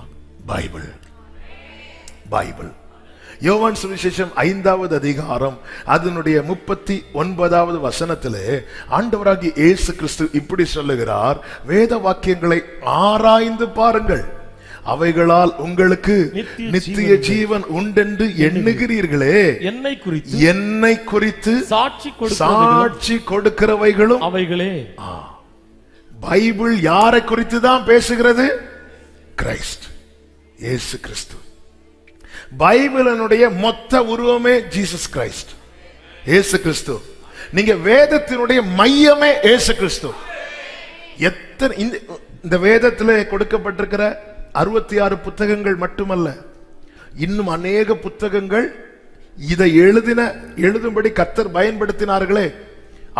பைபிள். பைபிள். யோவான் சுவிசேஷம் 5வது அதிகாரம் அதனுடைய 39வது வசனத்திலே ஆண்டவராகிய இயேசு கிறிஸ்து இப்படி சொல்லுகிறார், வேத வாக்கியங்களை ஆராய்ந்து பாருங்கள், அவைகளால் உங்களுக்கு நித்திய ஜீவன் உண்டென்று எண்ணுகிறீர்களே, என்னை குறித்து சாட்சி கொடுக்கிறவைகளும் அவைகளே. பைபிள் யாரை குறித்து தான் பேசுகிறது? கிரைஸ்ட், இயேசு கிறிஸ்து. பைபிளினுடைய மொத்த உருவமே ஜீசஸ் கிரைஸ்ட், இயேசு கிறிஸ்து. நீங்க வேதத்தினுடைய மையமே இயேசு கிறிஸ்து. எத்தனை இந்த வேதத்தில் கொடுக்கப்பட்டிருக்கிற 66 புத்தகங்கள் மட்டுமல்ல, இன்னும் அநேக புத்தகங்கள் இதை எழுதும்படி கர்த்தர் பயன்படுத்தினார்களே,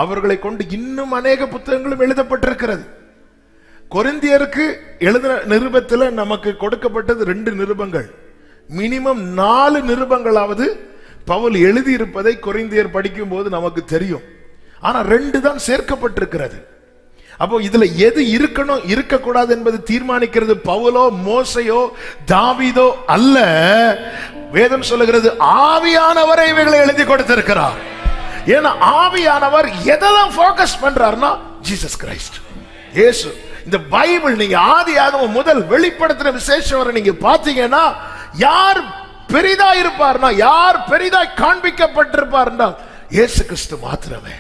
அவர்களை கொண்டு இன்னும் அநேக புத்தகங்களும் எழுதப்பட்டிருக்கிறது. கொரிந்தியருக்கு எழுதின நிருபத்தில் நமக்கு கொடுக்கப்பட்டது 2 நிருபங்கள், மினிமம் 4 நிருபங்களாவது பவுல் எழுதி இருப்பதை கொரிந்தியர் படிக்கும் போது நமக்கு தெரியும். ஆனா 2 தான் சேர்க்கப்பட்டிருக்கிறது. அப்போ இதுல எது இருக்கணும் இருக்கக்கூடாது என்பது தீர்மானிக்கிறது பவுலோ மோசையோ தாவீதோ அல்ல. வேதம் சொல்லுகிறது ஆவியானவரை இவைகளை எழுதி கொடுத்திருக்கிறார். ஏன்னா ஆவியானவர் எதெல்லாம் போக்கஸ் பண்றாருன்னா ஜீசஸ் கிரைஸ்ட், இயேசு. இந்த பைபிள் நீங்க ஆதியாகமம் முதல் வெளிப்படுத்தின விசேஷம் வரை நீங்க பாத்தீங்கன்னா யார் பெரிதா இருப்பார்னா, யார் பெரிதாய் காண்பிக்கப்பட்டிருப்பார்னா இயேசு கிறிஸ்து மாத்திரமே.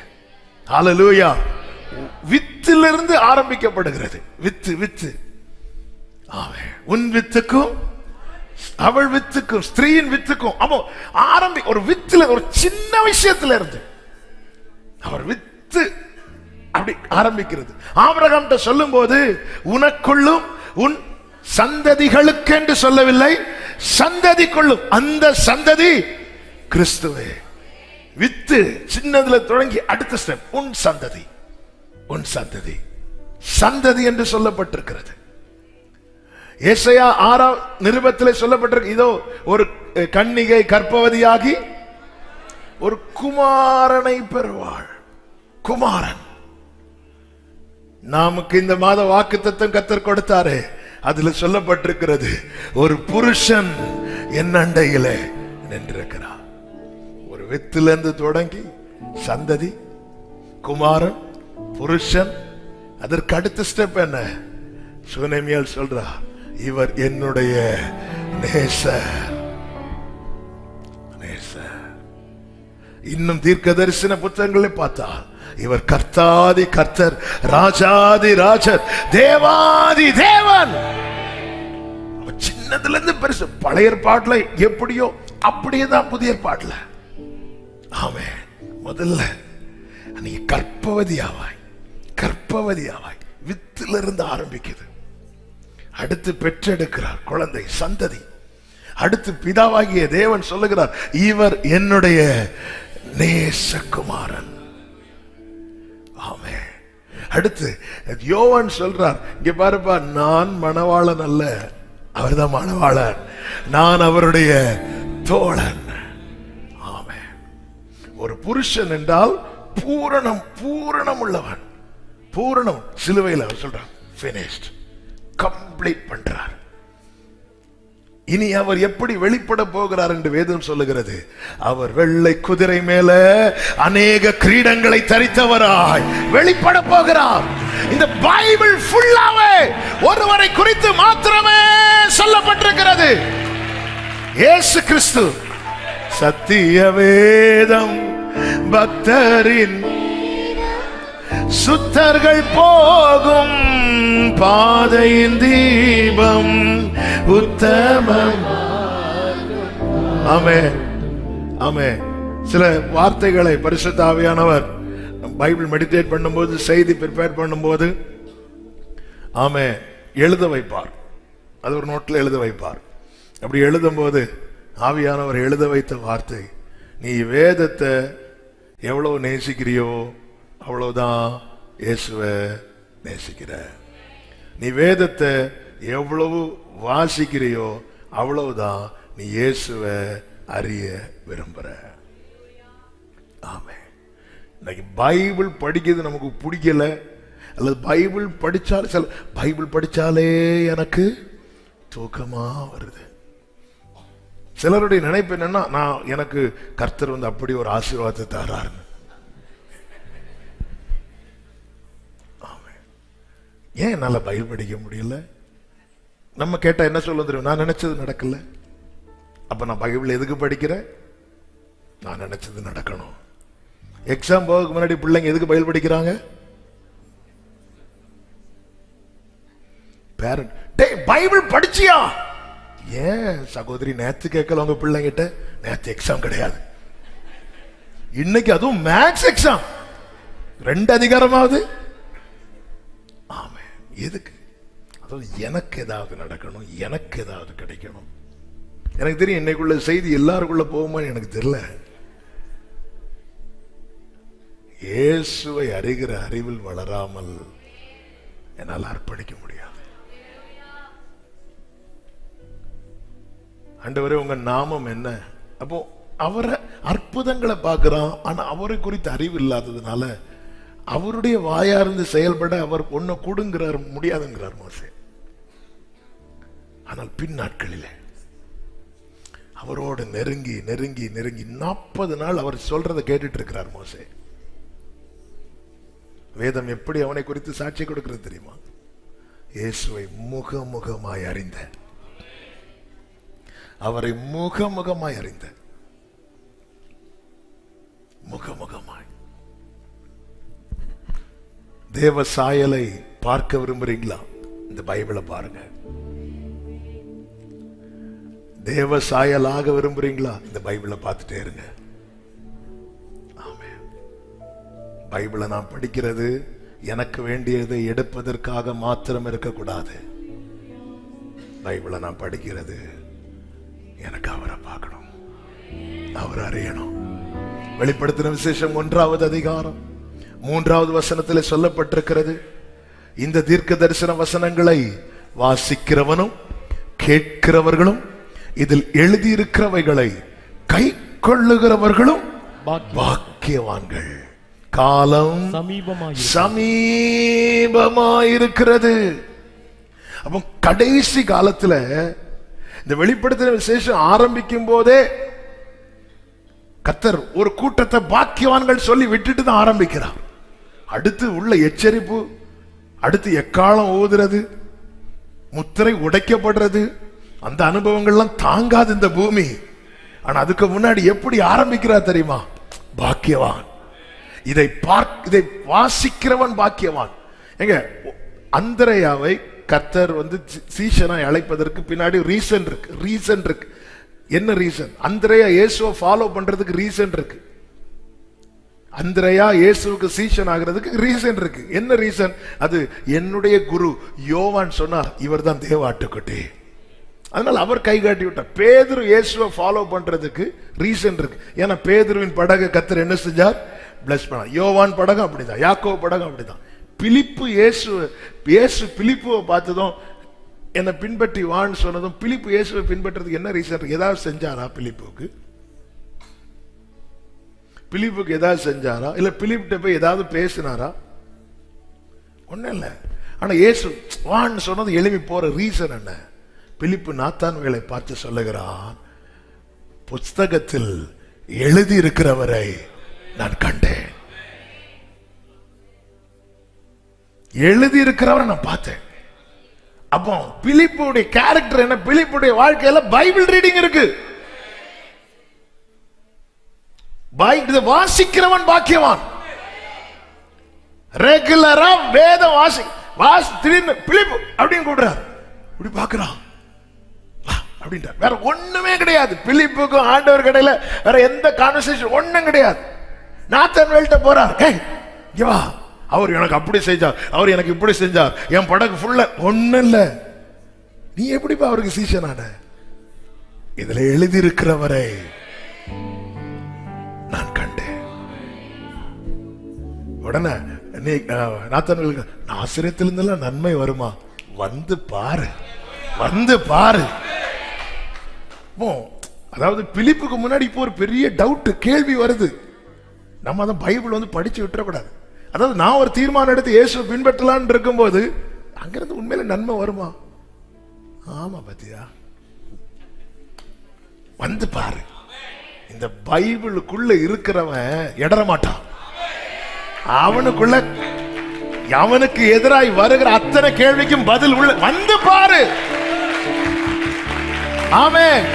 ஹல்லேலூயா. வித்திலிருந்து ஆரம்பிக்கப்படுகிறது. With with. ஆமென். உன் வித்துக்கும் அவள் வித்துக்கும் ஸ்திரீயின் வித்துக்கும் அப்போ ஒரு வித்துல ஒரு சின்ன விஷயத்துல இருந்து அவர் வித்து அப்படி ஆரம்பிக்கிறது. ஆபிரகாம் சொல்லும் போது உனக்குள்ளும் உன் சந்ததிகளுக்கு என்று சொல்லவில்லை, சந்ததிக்குள்ளும். அந்த சந்ததி கிறிஸ்துவே. வித்து சின்னதுல தொடங்கி அடுத்த ஸ்டெப் உன் சந்ததி, உன் சந்ததி. சந்ததி என்று சொல்லப்பட்டிருக்கிறது. ஏசாயா 6ஆம் நிருபத்திலே சொல்லப்பட்டிருக்கு, இதோ ஒரு கன்னிகை கர்ப்பவதியாகி ஒரு குமாரனை பெறுவாள். குமாரன். நமக்கு இந்த மாத வாக்குத்தத்தம் கர்த்தர் கொடுத்தாரே, அதுல சொல்லப்பட்டிருக்கிறது, ஒரு புருஷன் என் அண்டையிலே நின்றிருக்கிறார். ஒரு வித்திலிருந்து தொடங்கி சந்ததி, குமாரன், புருஷன். அதற்கு அடுத்த ஸ்டெப் என்ன? சுனேமியால் சொல்றார், இவர் என்னுடைய நேசர். இன்னும் தீர்க்க தரிசன புத்தகங்களை பார்த்தால் இவர் கர்த்தாதி கர்த்தர், ராஜாதி ராஜர், தேவாதி தேவன். சின்னதுல இருந்து பெருசு. பழைய ஏற்பாட்டுல எப்படியோ அப்படியேதான் புதிய ஏற்பாட்டுல. ஆமென். முதல்ல நீ கர்ப்பவதி ஆவாய், கர்ப்பவதி ஆவாய். வித்திலிருந்து ஆரம்பிக்குது. அடுத்து பெற்றெடுக்கிறார் குழந்தை, சந்ததி. அடுத்து பிதாவாகிய தேவன் சொல்லுகிறார், இவர் என்னுடைய நேசகுமாரன். ஆமென். அடுத்து யோவான் சொல்றார், இங்க பாருப்பா, நான் மணவாளன் அல்ல, அவர்தான் மணவாளன், நான் அவருடைய தோழன். ஆமென். ஒரு புருஷன் என்றால் பூரணம், பூரணம் உள்ளவன். பூரணம். சிலுவையில் அவர் சொல்றார், finished, கம்ப்ளீட் பண்றார். இனி அவர் எப்படி வெளிப்பட போகிறார் என்று வேதம் சொல்லுகிறது. அவர் வெள்ளை குதிரை மேல அநேக கிரீடங்களை தரித்தவராய் வெளிப்பட போகிறார். இந்த பைபிள் ஃபுல்லாவே ஒருவரை குறித்து மாத்திரமே சொல்லப்பட்டிருக்கிறது, இயேசு கிறிஸ்து. சத்திய வேதம் பக்தரின் சுத்தர்கள் போகும் பாதையின் தீபம் உத்தமம். ஆமென். ஆமென். சில வார்த்தைகளை பரிசுத்த ஆவியானவர் பைபிள் மெடிடேட் பண்ணும்போது, செய்தி ப்ரிப்பேர் பண்ணும்போது, ஆமென், எழுத வைப்பார். அது ஒரு நோட்டில் எழுத வைப்பார். அப்படி எழுதும் போது ஆவியானவர் எழுத வைத்த வார்த்தை, நீ வேதத்தை எவ்வளவு நேசிக்கிறியோ அவ்வளவுதான் இயேசுவை நேசிக்கிற. நீ வேதத்தை எவ்வளவு வாசிக்கிறியோ அவ்வளவுதான் நீ இயேசுவை அறிய விரும்புற. ஆமென். இன்னைக்கு பைபிள் படிக்கிறது நமக்கு பிடிக்கல, அல்லது பைபிள் படிச்சாலே, சில பைபிள் படிச்சாலே எனக்கு தூக்கமா வருது. சிலருடைய நினைப்பு என்னன்னா, நான் எனக்கு கர்த்தர் வந்து அப்படி ஒரு ஆசீர்வாதத்தை தராருன்னு. ஏன் என்னால பைபிள் படிக்க முடியல? நம்ம கேட்டா என்ன சொல்ல தெரியும்? நான் நினைச்சது நடக்கல. அப்ப நான் பைபிள் எதுக்கு படிக்கிறேன்? நான் நினைச்சது நடக்கணும். எக்ஸாம் போகிறதுக்கு முன்னாடி பிள்ளைங்க எதுக்கு பைபிள் படிக்கிறாங்க? பேரண்ட், டேய் பைபிள் படிச்சியா? ஏன் சகோதரி நேத்து கேட்கல உங்க பிள்ளைங்கிட்ட? நேத்து எக்ஸாம் கிடையாது, இன்னைக்கு அதுவும் மேத்ஸ் எக்ஸாம், 2 அதிகாரமாவது. ஆமா, எதுக்கு? அதாவது எனக்கு ஏதாவது நடக்கணும், எனக்கு ஏதாவது கிடைக்கணும். எனக்கு தெரியும் இன்னைக்குள்ள செய்தி எல்லாருக்குள்ள போகுமான்னு எனக்கு தெரியல. இயேசுவை அறிகிற அறிவில் வளராமல் என்னால் அர்ப்பணிக்க முடியாது. ஆண்டவரே உங்க நாமம் என்ன? அப்போ அவரை அற்புதங்களை பார்க்கிறான், ஆனா அவரை குறித்து அறிவு இல்லாததுனால அவருடைய வாயார்ந்து செயல்பட அவர் ஒன்ன கொடுங்கிறார், முடியாதுங்கிறார் மோசே. ஆனால் பின் நாட்களிலே அவரோடு நெருங்கி நெருங்கி நெருங்கி 40 நாள் அவர் சொல்றதை கேட்டுட்டு இருக்கிறார் மோசே. வேதம் எப்படி அவனை குறித்து சாட்சி கொடுக்கிறது தெரியுமா? இயேசுவை முகமுகமாய் அறிந்த, அவரை முகமுகமாய் அறிந்த, முகமுகமாய். தேவ சாயலை பார்க்க விரும்புறீங்களா? இந்த பைபிளை பாருங்க. தேவ சாயலாக விரும்புறீங்களா? இந்த பைபிளை பார்த்துட்டே இருங்க. ஆமென். பைபிளை நான் படிக்கிறது எனக்கு வேண்டியதை எடுப்பதற்காக மாத்திரம் இருக்கக்கூடாது. பைபிளை நான் படிக்கிறது எனக்கு அவரை பார்க்கணும், அவர் அறியணும். வெளிப்படுத்தின விசேஷம் 1வது அதிகாரம் 3வது வசனத்தில் சொல்லப்பட்டிருக்கிறது, இந்த தீர்க்க தரிசன வசனங்களை வாசிக்கிறவனும் கேட்கிறவர்களும் இதில் எழுதியிருக்கிறவைகளை கை கொள்ளுகிறவர்களும் பாக்கியவான்கள். காலம் சமீபமாயிருக்கிறது. அப்போ கடைசி காலத்துல இந்த வெளிப்படுத்தின விசேஷம் ஆரம்பிக்கும் போதே கர்த்தர் ஒரு கூட்டத்தை பாக்கியவான்கள் சொல்லி விட்டுட்டு தான் ஆரம்பிக்கிறார். அடுத்து உள்ள எச்சரிப்பு, அடுத்து எக்காலம் ஊதுறது, முத்திரை உடைக்கப்படுறது, அந்த அனுபவங்கள்லாம் தாங்காது இந்த பூமி. ஆனா அதுக்கு முன்னாடி எப்படி ஆரம்பிக்கிறார் தெரியுமா? பாக்கியவான். இதை வாசிக்கிறவன் பாக்கியவான். எங்க அந்திரேயாவை கர்த்தர் சீஷனாய் அழைப்பதற்கு பின்னாடி ரீசன் இருக்கு. என்ன ரீசன்? அந்திரேயா இயேசுவை ஃபாலோ பண்றதுக்கு ரீசன் இருக்கு. அந்திரேயா இயேசுவுக்கு சீஷன் ஆகிறதுக்கு ரீசன் இருக்கு. என்ன ரீசன்? அது என்னுடைய குரு யோவான் சொன்னார், இவர்தான் தேவாட்டுக்குட்டி. அதனால அவர் கை காட்டி விட்டார். பேதுரு இயேசுவை ஃபாலோ பண்றதுக்கு ரீசன் இருக்கு. ஏன்னா பேதுருவின் படகை கர்த்தர் என்ன செஞ்சார்? பிளஸ் பண்ணார். யோவான் படகம் அப்படிதான், யாக்கோபு படகம் அப்படிதான். பிலிப்பு இயேசு பிலிப்புவை பார்த்ததும் என்னை பின்பற்றி வான்னு சொன்னதும் பிலிப்பு இயேசுவை பின்பற்றதுக்கு என்ன ரீசன்? ஏதாவது செஞ்சாரா பிலிப்புக்கு ஏதாவது செஞ்சாரா? இல்ல பிலிப்கிட்ட போய் ஏதாவது பேசினாரா? ஒன்னும் இல்லை. ஆனா இயேசு வான்னு சொன்னது எழுப்பி போற ரீசன் என்ன? பிலிப்பு நாத்தான்வேலை பார்த்து சொல்லுகிறான், புஸ்தகத்தில் எழுதி இருக்கிறவரை நான் கண்டேன். எழுதி இருக்கிறவரை நான் பார்த்தேன். அப்போ பிலிப்புடைய கேரக்டர் என்ன? பிலிப்புடைய வாழ்க்கையில பைபிள் ரீடிங் இருக்கு. வாசிக்கிறவன் பாக்கியவான். ரெகுலரா வேதம் திடீர்னு பிலிப்பு அப்படின்னு கூடுறார், இப்படி பாக்குறான் அப்படின்றார். வேற ஒண்ணுமே கிடையாது. பிலிப்புக்கும் ஆண்டவர் கடையில வேற எந்த கான்வர்சேஷன் ஒண்ணும் கிடையாது. நாத்தான்வேல்ட்ட போறார், வா, அவர் எனக்கு அப்படி செஞ்சார், அவர் எனக்கு இப்படி செஞ்சார், என் படகு ஃபுல்ல. ஒண்ணு இல்ல. நீ எப்படிப்பா அவருக்கு சீஷனான? இதுல எழுதி இருக்கிறவரை நான் கண்டேன். உடனே நீ நாத்தான்வேல், ஆசிரியத்திலிருந்தெல்லாம் நன்மை வருமா? வந்து பாரு. அதாவது பிலிப்புக்கு முன்னாடி இப்போ ஒரு பெரிய டவுட், கேள்வி வருது. நம்ம அதை பைபிள் படிச்சு விட்டுறக்கூடாது. அதாவது நான் ஒரு தீர்மானம் எடுத்து இயேசுவை பின்பற்றலான்னு இருக்கும்போது அங்கிருந்து உண்மையில நன்மை வருமா? ஆமா, பத்தியா, வந்து பாரு. இந்த பைபிளுக்குள்ள இருக்கிறவன் இடற மாட்டான். அவனுக்கு எதிராய் வருகிற அத்தனை கேள்விக்கும் பதில் உள்ள வந்து பாரு. ஆமென்.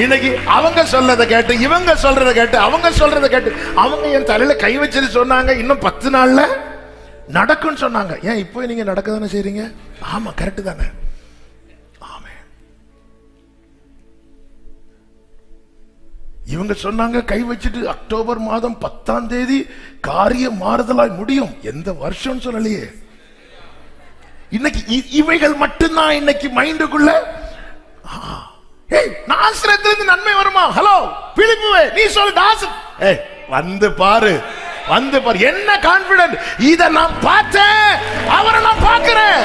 இன்னைக்கு அவங்க சொல்றதை கேட்டு, இவங்க சொல்றதை கேட்டு, அவங்க சொல்றதை கேட்டு, அவங்க என் தலையில கை வச்சுட்டு சொன்னாங்க இன்னும் 10 நாள்ல நடக்கும் சொன்னாங்க. ஏன் இப்போ நீங்க நடக்க தானே செய்றீங்க? ஆமா, கரெக்ட் தானே. ஆமென். இவங்க சொன்னாங்க கை வச்சுட்டு அக்டோபர் மாதம் 10ஆம் தேதி காரியம் மாறுதலாய் முடியும். எந்த வருஷம் சொல்லலையே. இன்னைக்கு இவைகள் மட்டும்தான் இன்னைக்கு மைண்டுக்குள்ள. நாசரேத்திலிருந்து நன்மை வருமா? ஹலோ பிலிப்புவே, நீ சொல்லு. வந்து பாரு. என்ன கான்பிடன்ட்? இத நான் பார்த்தேன், அவரை நான் பார்க்கிறேன்.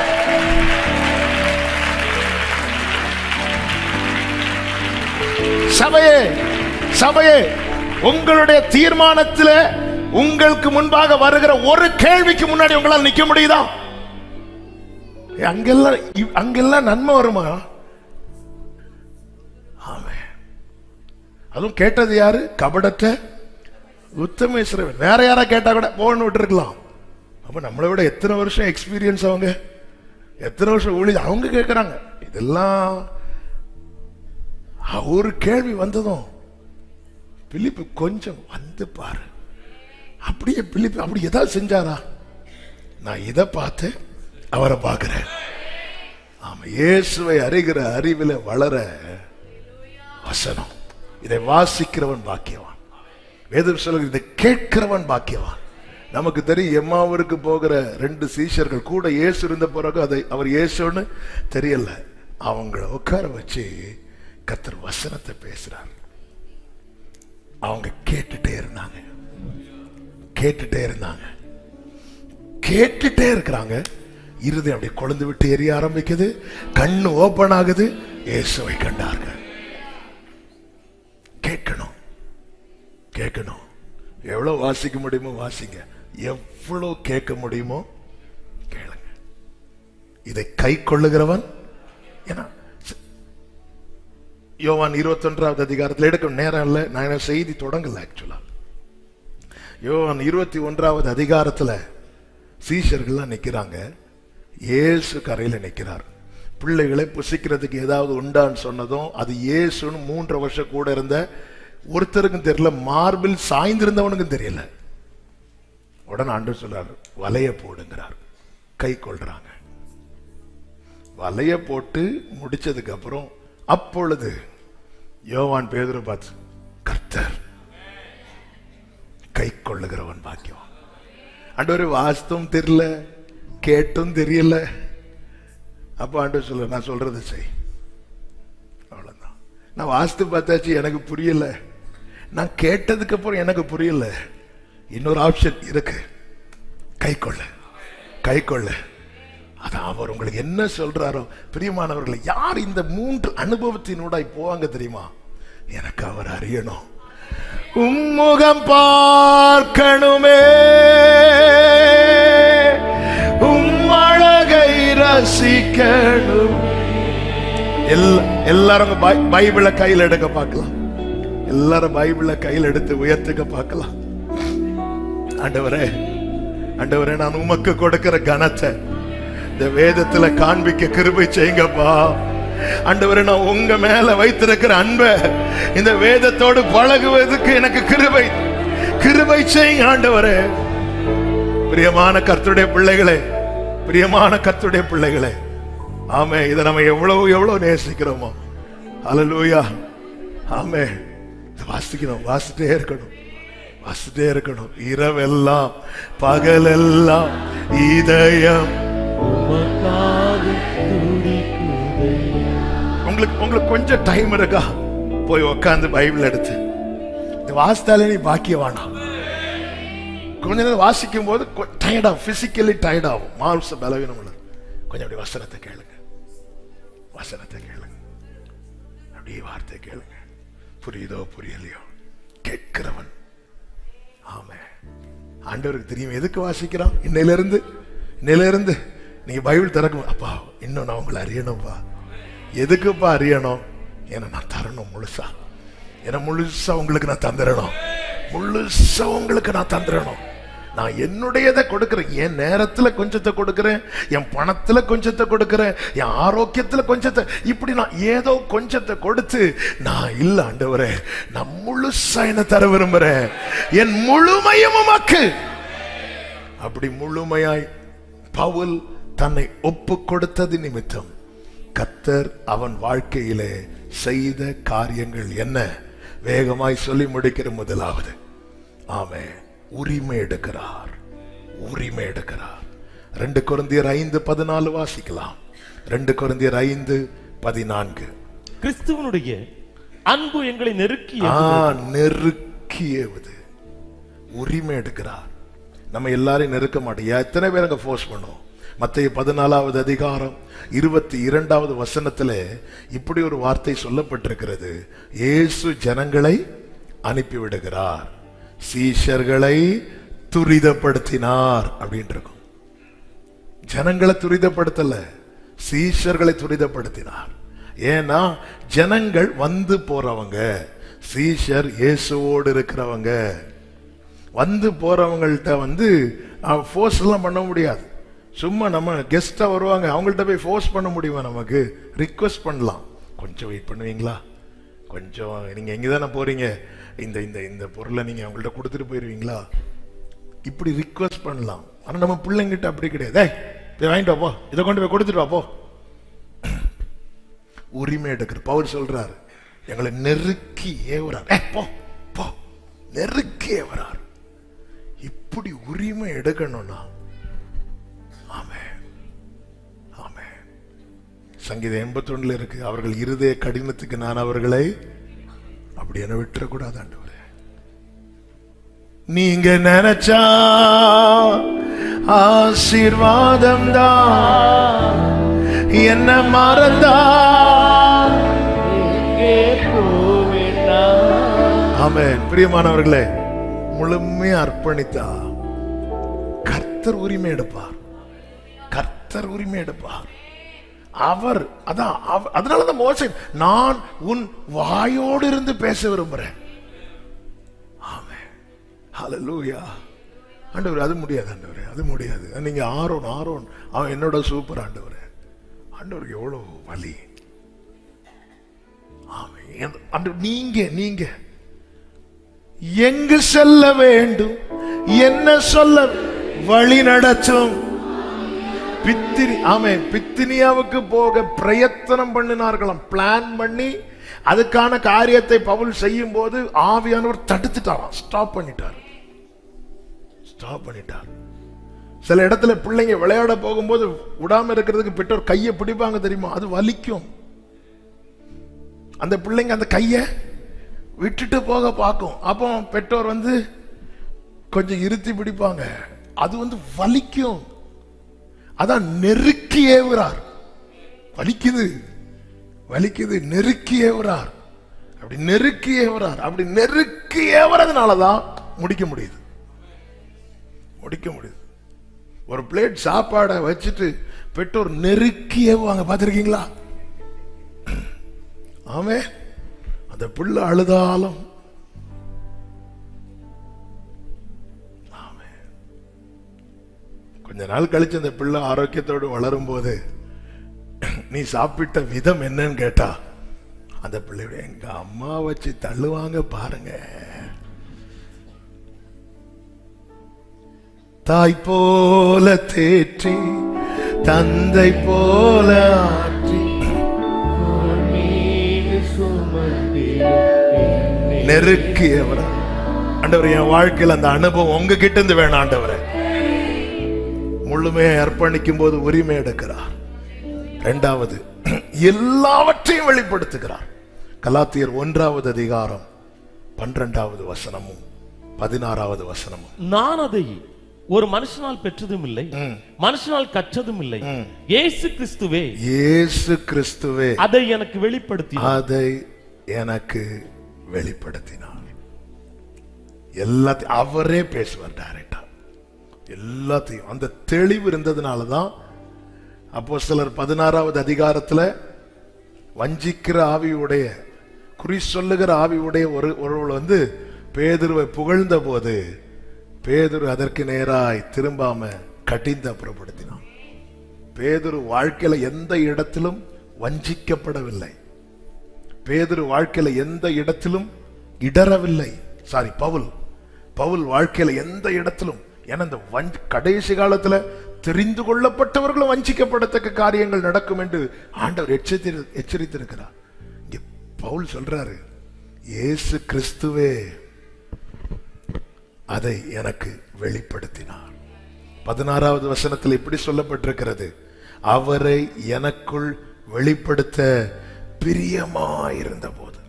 சபையே, உங்களுடைய தீர்மானத்தில் உங்களுக்கு முன்பாக வருகிற ஒரு கேள்விக்கு முன்னாடி உங்களால் நிக்க முடியுதா? அங்கெல்லாம் நன்மை வருமா? அதுவும் கேட்டது யாரு? கபடற்ற உத்தமேஸ்வரன். வேற யாரா கேட்டா கூட போன்னு விட்டு இருக்கலாம். அப்ப நம்மளை விட எத்தனை வருஷம் எக்ஸ்பீரியன்ஸ், அவங்க எத்தனை வருஷம் ஊழியம், அவங்க கேட்கிறாங்க. இதெல்லாம் ஒரு கேள்வி வந்ததும் பிலிப்பு கொஞ்சம் வந்து பாரு. அப்படியே பிலிப்பு அப்படி ஏதாவது செஞ்சாரா? நான் இதை பார்த்து அவரை பார்க்கிறேன். ஆமா, இயேசுவை அறிகிற அறிவில வளர வசனம். இதை வாசிக்கிறவன் பாக்கியவான். வேதம் சொல்லுகிறது, இதை கேட்கிறவன் பாக்கியவான். நமக்கு தெரியும், எம்மாவூருக்கு போகிற 2 சீஷர்கள் கூட இயேசு இருந்த பிறகு அதை அவர் இயேசுன்னு தெரியல. அவங்கள உட்கார வச்சு கர்த்தர் வசனத்தை பேசுறார். அவங்க கேட்டுட்டே இருக்கிறாங்க. இருதயம் அப்படியே கொழுந்து விட்டு எரிய ஆரம்பிக்குது. கண்ணு ஓபன் ஆகுது. இயேசுவை கண்டார்கள். கேட்கணும், கேட்கணும். எவ்வளவு வாசிக்க முடியுமோ வாசிங்க, எவ்வளவு கேட்க முடியுமோ கேளுங்க. இதை கை கொள்ளுகிறவன், ஏன்னா யோவான் 21வது அதிகாரத்தில் எடுக்க நேரம் இல்லை, நான் செய்தி தொடங்கல. ஆக்சுவலா யோவான் 21வது அதிகாரத்துல சீஷர்கள்லாம் நிக்கிறாங்க, இயேசு கரையில நிக்கிறார். பிள்ளைகளை புசிக்கிறதுக்கு ஏதாவது உண்டான்னு சொன்னதும் அது இயேசுன்னு 3 வருஷம் கூட இருந்த ஒருத்தருக்கும் தெரியல, மார்பில் சாய்ந்திருந்தவனுக்கும் தெரியல. உடனே ஆண்டவர் சொல்றாரு, வலைய போடுங்கிறார். கை கொள்றாங்க. வலைய போட்டு முடிச்சதுக்கு அப்புறம் அப்பொழுது யோவான் பேதுரு பார்த்து, கர்த்தர், கை கொள்ளுகிறவன் பாக்கியம். ஆண்டவரே வாஸ்தும் தெரியல, கேட்டும் தெரியல. அப்ப ஆண்டவர் சொல்ல, நான் சொல்றது செய். அவ்வளவுதான். நான் வாஸ்து பார்த்தாச்சு, எனக்கு புரியல. நான் கேட்டதுக்கு அப்புறம் எனக்கு புரியல. இன்னொரு ஆப்ஷன் இருக்கு, கை கொள்ள, கை கொள்ள. அதான் அவர் உங்களுக்கு என்ன சொல்றாரோ. பிரியமானவர்களை, யார் இந்த 3 அனுபவத்தினூடாய் போவாங்க தெரியுமா? எனக்கு அவர் அறியணும், உம்முகம் பார்க்கணுமே, உம்மழகை ரசிக்கணும். எல்லாரும் பைபிளை கையில் எடுக்க பார்க்கலாம். எல்லாரும் பைபிளை கையில் எடுத்து உயர்த்துக்க பார்க்கலாம். ஆண்டவரே, ஆண்டவரே, நான் உமக்கு கொடுக்கிற கனத்தை இந்த வேதத்துல காண்பிக்க கிருபை செய்யுங்கப்பா. ஆண்டவரே, நான் உங்க மேல வைத்திருக்கிற அன்பை இந்த வேதத்தோடு பழகுவதற்கு எனக்கு கிருபை கிருபை செய்யுங்க ஆண்டவரே. பிரியமான கர்த்தருடைய பிள்ளைகளே, பிரியமான கர்த்தருடைய பிள்ளைகளே, ஆமே, இதை நம்ம எவ்வளவு நேசிக்கிறோமோ. அல்லேலூயா, ஆமே. வாசிக்கணும், வாசிட்டே இருக்கணும், வாசிட்டே இருக்கணும். இரவெல்லாம் பகலெல்லாம் இதயம் உங்களுக்கு கொஞ்சம் டைம் இருக்கா? போய் உட்காந்து பைபிள் எடுத்து வாசித்தாலே நீ பாக்கியவானா. கொஞ்ச நேரம் வாசிக்கும் போது டயர்டாகும், பிசிக்கலி டயர்டாகும், மாம்ச பலவீனம் உள்ளது. கொஞ்சம் அப்படி வசனத்தை கேளுங்க, வசனத்தை கேளுங்க, அப்படியே வார்த்தை கேளுங்க. புரியுதோ புரியலையோ கேட்கிறவன். ஆமே, ஆண்டவருக்கு தெரியும் எதுக்கு வாசிக்கிறான். இன்னையிலிருந்து நீங்க பைபிள் திறக்கும், அப்பா இன்னும் நான் உங்களை அறியணும்பா. எதுக்குப்பா அறியணும்? ஏன்னா நான் தரணும் முழுசா, ஏன்னா முழுசா உங்களுக்கு நான் தந்துடணும், முழுசா உங்களுக்கு நான் தந்துடணும். நான் என்னுடையதை கொடுக்கிறேன், என் நேரத்துல கொஞ்சத்தை கொடுக்கிறேன், என் பணத்துல கொஞ்சத்தை கொடுக்கிறேன், என் ஆரோக்கியத்துல கொஞ்சத்தை, இப்படி நான் ஏதோ கொஞ்சத்தை கொடுத்து நான் இல்ல ஆண்டவரே, நான் முழுசா என்ன தர விரும்புறேன், என் முழுமையும் உமக்கு. அப்படி முழுமையாய் பவுல் தன்னை ஒப்பு கொடுத்தது நிமித்தம் கர்த்தர் அவன் வாழ்க்கையிலே செய்த காரியங்கள் என்ன? வேகமாய் சொல்லி முடிக்கிற முதலாவது, ஆமே, உரிமை எடுக்கிறார், உரிமை எடுக்கிறார். 2 கொரிந்தியர் 5:14 வாசிக்கலாம். 2 கொரிந்தியர் 5:14. கிறிஸ்துவனுடைய அன்பு எங்களை நெருக்கியது. உரிமை எடுக்கிறார். நம்ம எல்லாரையும் நெருக்க மாட்டோம். எத்தனை பேர் அங்க ஃபோர்ஸ் பண்ணுவோம்? மத்தேயு 14வது அதிகாரம் 22வது வசனத்துல இப்படி ஒரு வார்த்தை சொல்லப்பட்டிருக்கிறது. இயேசு ஜனங்களை அனுப்பிவிடுகிறார், சீஷர்களை துரிதப்படுத்தினார் அப்படின்னு இருக்கும். ஜனங்களை துரிதப்படுத்தல, சீஷர்களை துரிதப்படுத்தினார். ஏன்னா ஜனங்கள் வந்து போறவங்க, சீஷர் இயேசுவோடு இருக்கிறவங்க. வந்து போறவங்கள்ட்ட ஃபோர்ஸ் எல்லாம் பண்ண முடியாது. சும்மா நம்ம கெஸ்டா வருவாங்க, அவங்கள்ட்ட போய் ஃபோர்ஸ் பண்ண முடியுமா? நமக்கு ரிக்வெஸ்ட் பண்ணலாம், கொஞ்சம் வெயிட் பண்ணுவீங்களா, கொஞ்சம் நீங்க எங்கதானே போறீங்க, இந்த இந்த இந்த பொருளை நீங்க அவங்கள்ட்ட கொடுத்துட்டு போயிருவீங்களா, இப்படி ரிக்வெஸ்ட் பண்ணலாம். ஆனா நம்ம பிள்ளைங்கிட்ட அப்படி கிடையாது. போய் வாங்கிட்டு வாப்போ, இதை கொண்டு போய் கொடுத்துட்டு வாப்போ. உரிமை எடுக்கிற பவுல் சொல்றாரு, எங்களை நெருக்கி ஏவுறார், போ போ, நெருக்கி ஏவுறார். இப்படி உரிமை எடுக்கணும்னா, ஆமே ஆமே. சங்கீதம் 81 இருக்கு, அவர்கள் இருதய கடினத்துக்கு நான் அவர்களை அப்படி என்ன விட்டுறக்கூடாது ஆண்டவரே. நீங்க நினைச்சா ஆசீர்வாதம் தான், என்ன மறந்தா ஆமென். பிரியமானவர்களே, முழுமையா அர்ப்பணித்தா கர்த்தர் உரிமை எடுப்பார். கர்த்தர் உரிமை எடுப்பார். அவர் அதான் அதனாலதான் மோசே, நான் உன் வாயோடு இருந்து பேச விரும்புறேன். ஆமென். ஹல்லேலூயா. ஆண்டவரே, அது முடியாது ஆண்டவரே, அது முடியாது. நீங்க ஆரோன் அவன் என்னோட சூப்பர் ஆண்டவரே. ஆண்டவருக்கு எவ்வளவு வலி. ஆமென். நீங்க எங்கு செல்ல வேண்டும், என்ன சொல்ல வழி நடத்தும். பித்தினியாவுக்கு போக பிரயத்தனம் பண்ணினார்களாம். பிளான் பண்ணி அதுக்கான காரியத்தை பவுல் செய்யும் போது ஆவியானவர் தடுத்துட்டாராம். ஸ்டாப் பண்ணிட்டார். சில இடத்துல பிள்ளைங்க விளையாட போகும்போது விடாம இருக்கிறதுக்கு பெற்றோர் கையை பிடிப்பாங்க தெரியுமா? அது வலிக்கும். அந்த பிள்ளைங்க அந்த கையை விட்டுட்டு போக பார்க்கும். அப்போ பெற்றோர் கொஞ்சம் இருத்தி பிடிப்பாங்க. அது வலிக்கும். அதான் நெருக்கி ஏவுறார். வலிக்குது நெருக்கி ஏவுறார். அப்படி நெருக்கி ஏவுறதுனாலதான் முடிக்க முடியுது. ஒரு பிளேட் சாப்பாடை வச்சுட்டு பெற்றோர் நெருக்கி ஏவுவாங்க, பார்த்திருக்கீங்களா? ஆமே. அந்த பிள்ளை அழுதாலும் கொஞ்ச நாள் கழிச்சு அந்த பிள்ளை ஆரோக்கியத்தோடு வளரும் போது நீ சாப்பிட்ட விதம் என்னன்னு கேட்டா அந்த பிள்ளையோட எங்க அம்மா வச்சு தள்ளுவாங்க பாருங்க. தாய் போல தேற்றி தந்தை போல ஆற்றி நெருக்கியவர ஆண்டவர், என் வாழ்க்கையில் அந்த அனுபவம் உங்ககிட்ட இருந்து வேணும் ஆண்டவரை. முழுமையை அர்ப்பணிக்கும் போது உரிமை எடுக்கிறார். இரண்டாவது, எல்லாவற்றையும் வெளிப்படுத்துகிறார். கலாத்தியர் 1வது அதிகாரம் 12வது வசனமும் 16வது வசனமும். நான் அதை ஒரு மனுஷனால் பெற்றதும் இல்லை, மனுஷனால் கற்றதும் இல்லை, இயேசு கிறிஸ்துவே அதை எனக்கு வெளிப்படுத்தினார். எல்லாத்தையும் அவரே பேசுவார் டைரக்டா. எல்லாத்தையும் அந்த தெளிவு இருந்ததுனாலதான் அப்போஸ்தலர் 16வது அதிகாரத்துல வஞ்சிக்கிற ஆவியுடைய, குறி சொல்லுகிற ஆவியுடைய ஒருவள் பேதுருவை புகழ்ந்த போது பேதுரு அதற்கு நேராய் திரும்பாம கடிந்து அப்புறப்படுத்தினான். பேதுரு வாழ்க்கையில எந்த இடத்திலும் வஞ்சிக்கப்படவில்லை. பேதுரு வாழ்க்கையில எந்த இடத்திலும் இடரவில்லை. பவுல் வாழ்க்கையில எந்த இடத்திலும், ஏன்னா இந்த கடைசி காலத்துல தெரிந்து கொள்ளப்பட்டவர்களும் வஞ்சிக்கப்படத்தக்க காரியங்கள் நடக்கும் என்று ஆண்டவர் எச்சரித்திருக்கிறார். இங்க பவுல் சொல்றாரு, இயேசு கிறிஸ்துவே அதை எனக்கு வெளிப்படுத்தினார். 16வது வசனத்தில் இப்படி சொல்லப்பட்டிருக்கிறது, அவரை எனக்குள் வெளிப்படுத்த பிரியமாயிருந்த போது.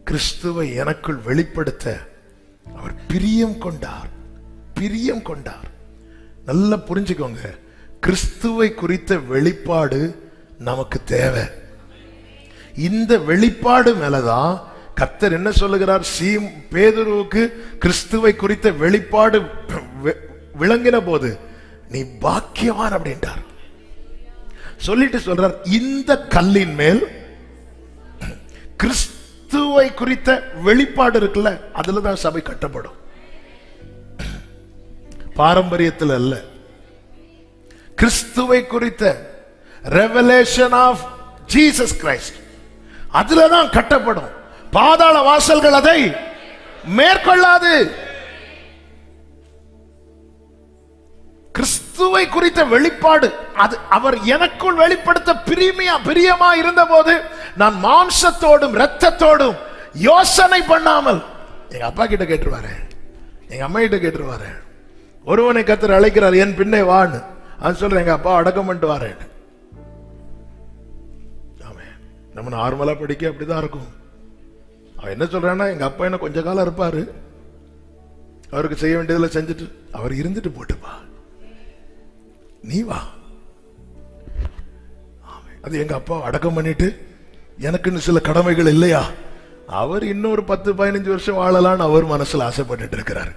கிறிஸ்துவை எனக்குள் வெளிப்படுத்த அவர் பிரியம் கொண்டார். நல்லா புரிஞ்சுக்கோங்க, கிறிஸ்துவை குறித்த வெளிப்பாடு நமக்கு தேவை. இந்த வெளிப்பாடு மேலதான் கர்த்தர் என்ன சொல்லுகிறார்? பேதுருவுக்கு கிறிஸ்துவை குறித்த வெளிப்பாடு விளங்கின போது நீ பாக்கியவான் அப்படின்றார். சொல்லிட்டு சொல்றார், இந்த கல்லின் மேல் கிறிஸ்துவை குறித்த வெளிப்பாடு இருக்குல்ல, அதுலதான் சபை கட்டப்படும். பாரம்பரியத்தில் அல்ல, கிறிஸ்துவை குறித்த ரெவலேஷன் ஆஃப் ஜீசஸ் கிரைஸ்ட், அதுலதான் கட்டப்படும். பாதாள வாசல்கள் அதை மேற்கொள்ளாது. கிறிஸ்துவை குறித்த வெளிப்பாடு அது அவர் எனக்குள் வெளிப்படுத்த பிரியமா இருந்த போது நான் மாம்சத்தோடும் இரத்தத்தோடும் யோசனை பண்ணாமல், எங்க அப்பா கிட்ட கேட்டுருவாரு, எங்க அம்மா கிட்ட கேட்டுருவாரு, ஒருவனை கர்த்தர் அழைக்கிறார் என் பின்னே வான்னு, அது சொல்றேன் எங்க அப்பா அடக்கம் பண்ணிட்டு வாரேன். நம்ம நார்மலா படிக்க அப்படிதான் இருக்கும். அவன் என்ன சொல்றான்னா, எங்க அப்பா என்ன கொஞ்ச காலம் இருப்பாரு, அவருக்கு செய்ய வேண்டியதுல செஞ்சுட்டு அவர் இருந்துட்டு போட்டுப்பா, நீ வா. அது எங்க அப்பா அடக்கம் பண்ணிட்டு எனக்குன்னு சில கடமைகள் இல்லையா, அவர் இன்னொரு 10-15 வருஷம் வாழலான்னு அவர் மனசுல ஆசைப்பட்டு இருக்கிறார்.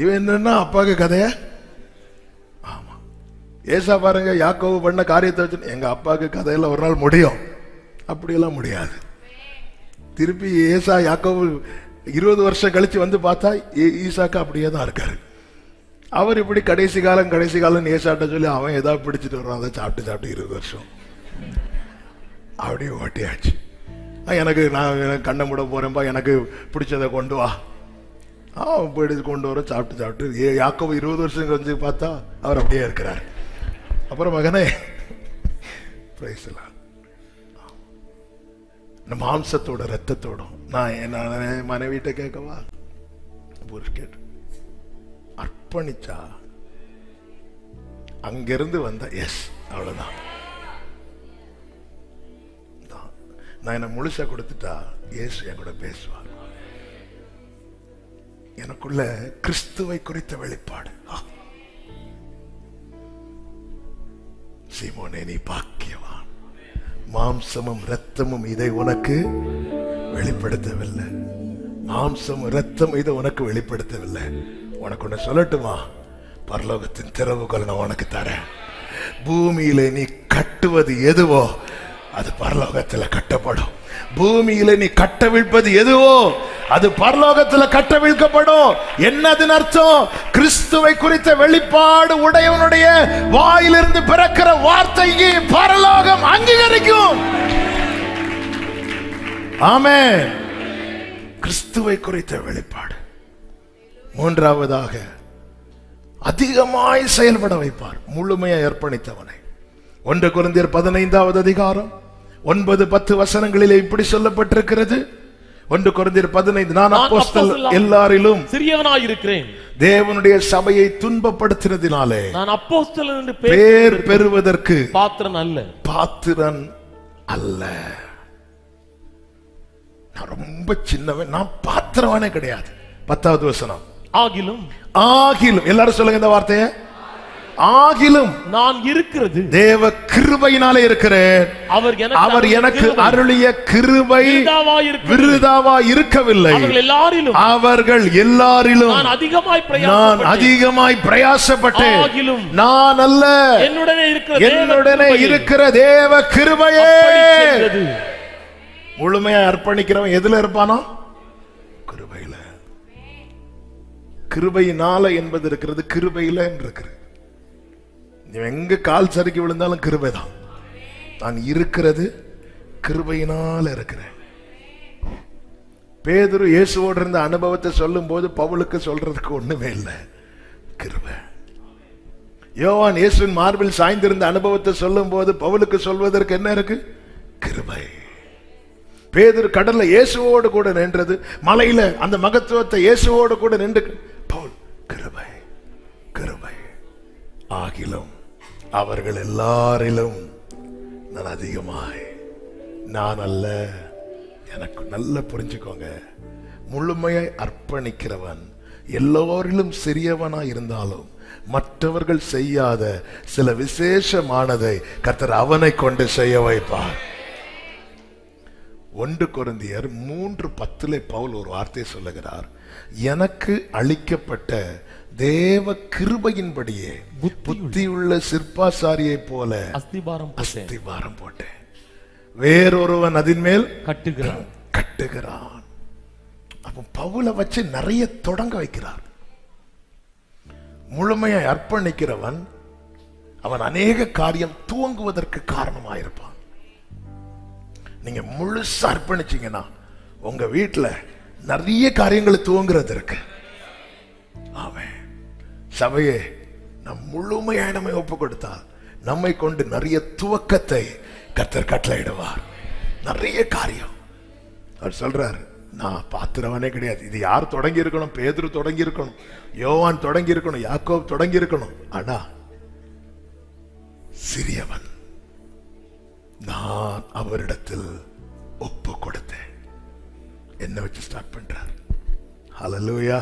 இவன் என்னன்னா அப்பாவுக்கு கதைய. ஆமா, ஏசா பாருங்க, யாக்கோபு பண்ண காரியத்தை வச்சு எங்க அப்பாவுக்கு கதையில ஒரு நாள் முடியும், அப்படியெல்லாம் முடியாது. திருப்பி ஏசா யாக்கோபு 20 வருஷம் கழிச்சு வந்து பார்த்தா ஈசாக்கு அப்படியே தான் இருக்காரு. அவர் இப்படி கடைசி காலம் ஏசாட்ட சொல்லி அவன் ஏதாவது பிடிச்சிட்டு வர்றான், அதை சாப்பிட்டு 20 வருஷம் அப்படியே ஓட்டியாச்சு. எனக்கு நான் கண்ணை மூட போறேன்பா, எனக்கு பிடிச்சதை கொண்டு வா. போயிட்டு கொண்டு வர சாப்பிட்டு யாக்கோபு 20 வருஷம் கழிச்சு பார்த்தா அவர் அப்படியே இருக்கிறார். அப்புறம் மகனே மாம்சத்தோட ரத்தத்தோடும் நான் என்ன மனைவிட்ட கேட்கவா, கேட்டு அர்ப்பணிச்சா அங்கிருந்து வந்த எஸ் அவ்வளவுதான். நான் என்ன முழுசா கொடுத்துட்டா இயேசு என் கூட பேசுவார். எனக்குள்ள கிறிஸ்துவை குறித்த வெளிப்பாடு. சீமோனே நீ பாக்கியவான், மாம்சமும் இரத்தமும் இதை உனக்கு வெளிப்படுத்தவில்லை. மாம்சம் இரத்தம் இதை உனக்கு வெளிப்படுத்தவில்லை. உனக்கு ஒண்ணு சொல்லட்டுமா, பரலோகத்தின் திறவுகோல் நான் உனக்கு தரேன். பூமியிலே நீ கட்டுவது எதுவோ அது பரலோகத்துல கட்டப்படும். பூமியில நீ கட்டவிழ்ப்பது எதுவோ அது பரலோகத்துல கட்டவிழ்க்கப்படும். என்னதின் அர்த்தம்? கிறிஸ்துவை குறித்த வெளிப்பாடு உடையவனுடைய வாயிலிருந்து பிறக்கிற வார்த்தைக்கு பரலோகம் அங்கீகரிக்கும். ஆமென். கிறிஸ்துவை குறித்த வெளிப்பாடு. மூன்றாவதாக அதிகமாய் செயல்பட வைப்பார், முழுமையாக அர்ப்பணித்தவனை. 1 கொரிந்தியர் 15வது அதிகாரம் 9-10 வசனங்களிலே இப்படி சொல்லப்பட்டிருக்கிறது. 1 கொரிந்தியர் 15, நான் அப்போஸ்தலர் எல்லாரிலும் சிறியவனாய் இருக்கிறேன், தேவனுடைய சபையை துன்பப்படுத்தினதினாலே நான் அப்போஸ்தலன் என்று பேர் பெறுவதற்கு பாத்திரன் அல்ல. நான் ரொம்ப சின்னவன், நான் பாத்திரவானே கிடையாது. 10வது வசனம், ஆகிலும் எல்லாரும் சொல்லுங்க இந்த வார்த்தையை. ஆகிலும் நான் இருக்கிறது தேவ கிருபையினாலே இருக்கிறேன். அவர் எனக்கு அருளிய கிருபை விருதாவா இருக்கவில்லை. அவர்கள் எல்லாரிலும் நான் அதிகமாய் பிரயாசப்பட்டேன். நான் அல்ல, என்னுடனே இருக்கிற தேவ கிருபையே. முழுமையா அர்ப்பணிக்கிறவன் எதுல இருப்பானோ? கிருபையில. கிருபையினால என்பது இருக்கிறது, கிருபையில இருக்கிறது. எங்க கால் சறுக்கி விழுந்தாலும் கிருபைதான். நான் இருக்கிறது கிருபையினால இருக்கிறேன். பேதுரு இயேசுவோடு இருந்த அனுபவத்தை சொல்லும் போது பவுலுக்கு சொல்றதுக்கு ஒண்ணுமே இல்லை, கிருபை. யோவான் இயேசுவின் மார்பில் சாய்ந்திருந்த அனுபவத்தை சொல்லும் போது பவுலுக்கு சொல்வதற்கு என்ன இருக்கு? கிருபை. பேதுரு கடல்ல இயேசுவோடு கூட நின்றது, மலையில அந்த மகத்துவத்தை இயேசுவோடு கூட நின்று, பவுல் கிருபை கிருபை. ஆகிலும் அவர்கள் எல்லாரிலும் நான் அதிகமாய், நான் அல்ல. எனக்கு நல்லா புரிஞ்சுக்கோங்க, முழுமையை அர்ப்பணிக்கிறவன் எல்லோரிலும் சிறியவனா இருந்தாலும் மற்றவர்கள் செய்யாத சில விசேஷமானதை கர்த்தர் அவனை கொண்டு செய்ய வைப்பார். 1 கொரிந்தியர் 3:10 பவுல் ஒரு வார்த்தை சொல்லுகிறார், எனக்கு அளிக்கப்பட்ட தேவ கிருபையின்படியே புத்தியுள்ள சிற்பாசாரியை போல அஸ்திபாரம் போட்டேன், வேறொருவன் அதின் மேல் கட்டுகிறான். அப்ப பவுலை வச்சு நிறைய தொடங்க வைக்கிறார். முழுமையை அர்ப்பணிக்கிறவன் அவன் அநேக காரியம் துவங்குவதற்கு காரணமாயிருப்பான். நீங்க முழுசா அர்ப்பணிச்சீங்கன்னா உங்க வீட்டுல நிறைய காரியங்களை துவங்குறது இருக்கு. ஆமென். சபையே, நம் முழுமையாய் நம்மை ஒப்பு கொடுத்தால் நம்மை கொண்டு நிறைய துவக்கத்தை கர்த்தர் கட்டளையிடுவார். நிறைய காரியம் அவர் சொல்றாரு, நான் பாத்திரவனே கிடையாது. இது யார் தொடங்கி இருக்கணும்? பேதுரு தொடங்கி இருக்கணும், யோவான் தொடங்கி இருக்கணும், யாக்கோப் தொடங்கி இருக்கணும். ஆனா சிறியவன், நான் அவரிடத்தில் ஒப்பு கொடுத்தேன். என்ன வச்சு ஸ்டார்ட் பண்றார். ஹல்லேலூயா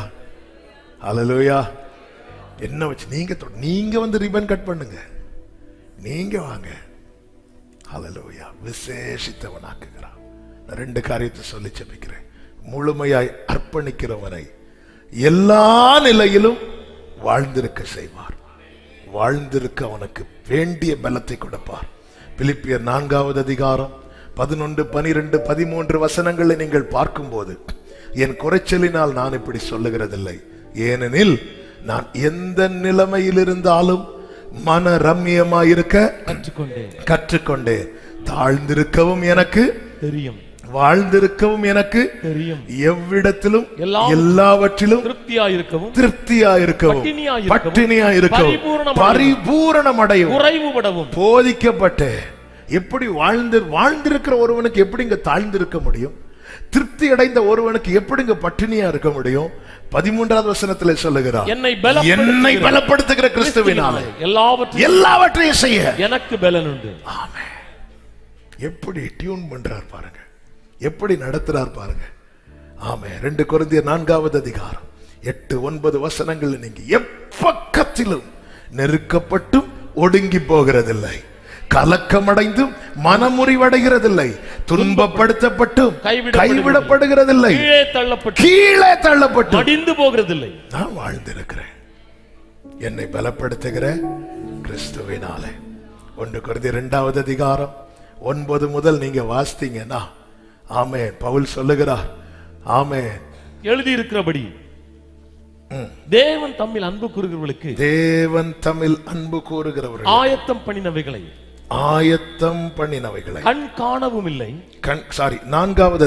ஹல்லேலூயா. என்ன வச்சு நீங்க வந்து ரிபன் கட் பண்ணுங்க, நீங்க வாங்க. ஹல்லேலூயா. விசேஷித்தவனாக்குகிறான். நான் 2 காரியத்தை சொல்லி ஜெபிக்கிறேன். முழுமையாய் அர்ப்பணிக்கிறவனை எல்லா நிலையிலும் வாழ்ந்திருக்க செய்வார். வாழ்ந்திருக்க அவனுக்கு வேண்டிய பலத்தை கொடுப்பார். பிலிப்பியர் 4வது அதிகாரம் 11, 12, 13 வசனங்களை நீங்கள் பார்க்கும்போது, என் குறைச்சலினால் நான் இப்படி சொல்லுகிறதில்லை, ஏனெனில் நான் எந்த நிலைமையில் இருந்தாலும் மன ரம்மியமாயிருக்க கற்றுக்கொண்டேன். தாழ்ந்திருக்கவும் எனக்கு தெரியும், வாழ்ந்திருக்கவும் எனக்கு தெரியும், எவ்விடத்திலும் எல்லாவற்றிலும் திருப்தியாயிருக்கவும் பட்டினியாயிருக்கவும் பரிபூரணமடையும் குறைவுபடவும் போதிக்கப்பட்டேன். எப்படி வாழ்ந்திருக்கிற ஒருவனுக்கு எப்படி இங்க தாழ்ந்திருக்க முடியும்? திருப்தி அடைந்த ஒருவனுக்கு எப்படிங்க பட்டினியா இருக்க முடியும்? 13வது வசனத்திலே சொல்லுகிறார், என்னை பலப்படுத்துகிற கிறிஸ்துவினாலே எல்லாவற்றையும் செய்ய எனக்கு பலன் உண்டு. ஆமென். எப்படி டியூன் பண்றார் பாருங்க, எப்படி நடத்துறார் பாருங்க. ஆமென். 2 கொரிந்தியர் 4வது அதிகாரம் 8, 9 வசனங்கள் நீங்க எப்பக்கத்திலும் நெருக்கப்பட்டும் ஒடுங்கி போகிறதில்லை, கலக்கமடைந்தும் மனமுறிவடைகிறதில்லை, துன்பப்படுத்தப்பட்டும் கைவிடப்படுகிறதில்லை, கீழே தள்ளப்பட்டு மடிந்து போகிறதில்லை. நான் வாழ்ந்திருக்கிறேன் என்னை பலப்படுத்துகிற கிறிஸ்துவினாலே. 1 கொரிந்தியர் 2வது அதிகாரம் 9 முதல் நீங்க வாசித்தீங்கன்னா, ஆமென், பவுல் சொல்லுகிறார், ஆமென், எழுதி இருக்கிறபடி தேவன் தம்மில் அன்பு கூறுகிறவர்களுக்கு ஆயத்தம் பண்ணினவைகளை கண் காணவும் இல்லை. 4வது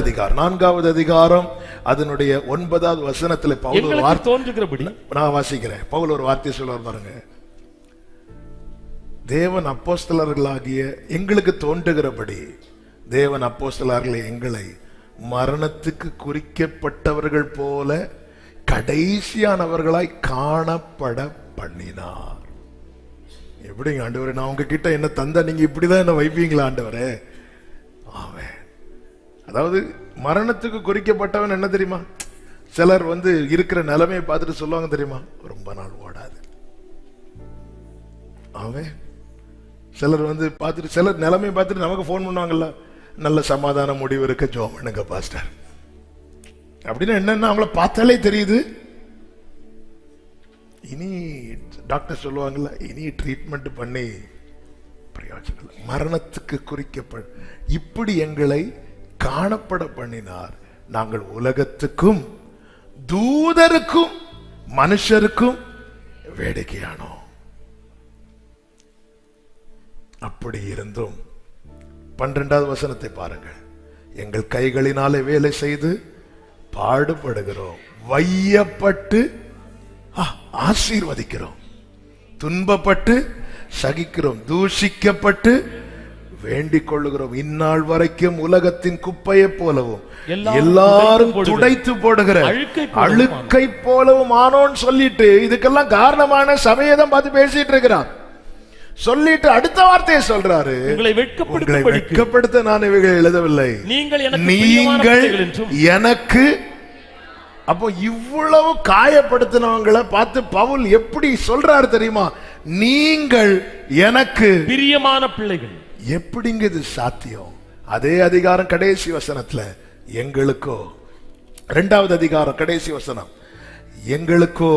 அதிகாரம் அதனுடைய 9வது வசனத்தில் பவுல் தோன்றுகிறபடி, நான் வாசிக்கிறேன், பவுல் ஒரு வார்த்தை சொல்லுவார் பாருங்க, தேவன் அப்போஸ்தலர்களாகிய எங்களுக்கு தோன்றுகிறபடி தேவன் அப்போஸ்தலர்களை எங்களை மரணத்துக்கு குறிக்கப்பட்டவர்கள் போல கடைசியானவர்களாய் காணப்பட பண்ணினார். எப்படிங்க ஆண்டவரே, நான் உங்ககிட்ட என்ன தந்தா நீங்க இப்படிதான் என்ன வைப்பீங்களா ஆண்டவரே? ஆமென். அதாவது மரணத்துக்கு குறிக்கப்பட்டவன் என்ன தெரியுமா? சிலர் இருக்கிற நிலைமையை பார்த்துட்டு சொல்லுவாங்க தெரியுமா, ரொம்ப நாள் ஓடாது. ஆமென். சிலர் பார்த்துட்டு, சிலர் நிலைமையை பார்த்துட்டு நமக்கு போன் பண்ணுவாங்கல்ல, நல்ல சமாதான முடிவு இருக்க ஜெபம் பண்ணுங்க பாஸ்டர் அப்படின்னு. என்னன்னா அவங்கள பார்த்தாலே தெரியுது, இனி டாக்டர் சொல்லுவாங்கல்ல, இனி ட்ரீட்மெண்ட் பண்ணி பிரயோஜனம் இல்லை, மரணத்துக்கு குறிக்கப்பட இப்படி எங்களை காணப்பட பண்ணினார். நாங்கள் உலகத்துக்கும் தூதருக்கும் மனுஷருக்கும் வேடிக்கையானோம். அப்படி இருந்தும் 12வது வசனத்தை பாருங்கள், எங்கள் கைகளினாலே வேலை செய்து பாடுபடுகிறோம், வையப்பட்டு ஆசீர்வதிக்கிறோம், துன்பப்பட்டு சகிக்கிறோம், தூஷிக்கப்பட்டு வேண்டிக் கொள்ளுகிறோம், இந்நாள் வரைக்கும் உலகத்தின் குப்பையை போலவும் எல்லாரும் துடைத்து போடுகிற அழுக்கை போலவும் ஆனோன்னு சொல்லிட்டு, இதுக்கெல்லாம் காரணமான சபையை தான் பார்த்து பேசிட்டு இருக்கிறான். சொல்லிட்டு அடுத்த வார்த்தையை சொல்றாரு, உங்களை வெட்கப்படுத்த நான் இவைகளை எழுதவில்லை, நீங்கள் எனக்கு. அப்போ இவ்வளவு காயப்படுத்தினவங்களை பார்த்து பவுல் எப்படி சொல்றாரு தெரியுமா? நீங்கள் எனக்கு பிரியமான பிள்ளைகள். எப்படிங்க இது சாத்தியம்? அதே அதிகாரம் கடைசி வசனத்துல, எங்களுக்கோ 2வது அதிகாரம் கடைசி வசனம், எங்களுக்கோ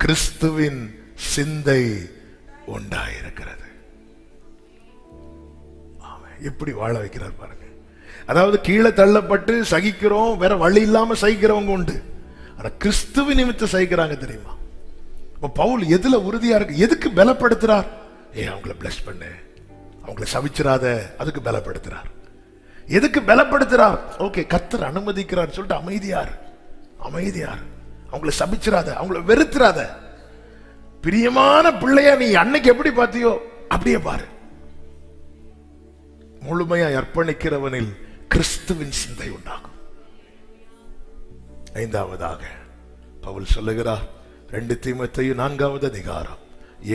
கிறிஸ்துவின் சிந்தை உண்டாயிருக்கிறது. எப்படி வாழ வைக்கிறார் பாருங்க. அதாவது கீழே தள்ளப்பட்டு சகிக்கிறோம், வேற வழி இல்லாம சகிக்கிறவங்க உண்டு, ஆனா கிறிஸ்துவ நிமித்தம் சகிக்கிறாங்க தெரியுமா? இப்ப பவுல் எதுல உறுதியா இருக்கு? எதுக்கு பலப்படுத்துறார்? அவங்கள பிளஸ் பண்ணு, அவங்கள சவிச்சிராத, அதுக்கு பலப்படுத்துறார். எதுக்கு பலப்படுத்துறார்? ஓகே, கர்த்தர் அனுமதிக்கிறார் சொல்லிட்டு அமைதியார், அவங்கள சபிச்சிராத, அவங்கள வெறுத்துறாத. பிரியமான பிள்ளையா நீ அன்னைக்கு எப்படி பார்த்தியோ அப்படியே பாரு. முழுமையா அர்ப்பணிக்கிறவனில் கிறிஸ்துவின் சிந்தை உண்டாகும். 5வதாக பவுல் சொல்லுகிறார், 2 தீமோத்தேயு 4வது அதிகாரம்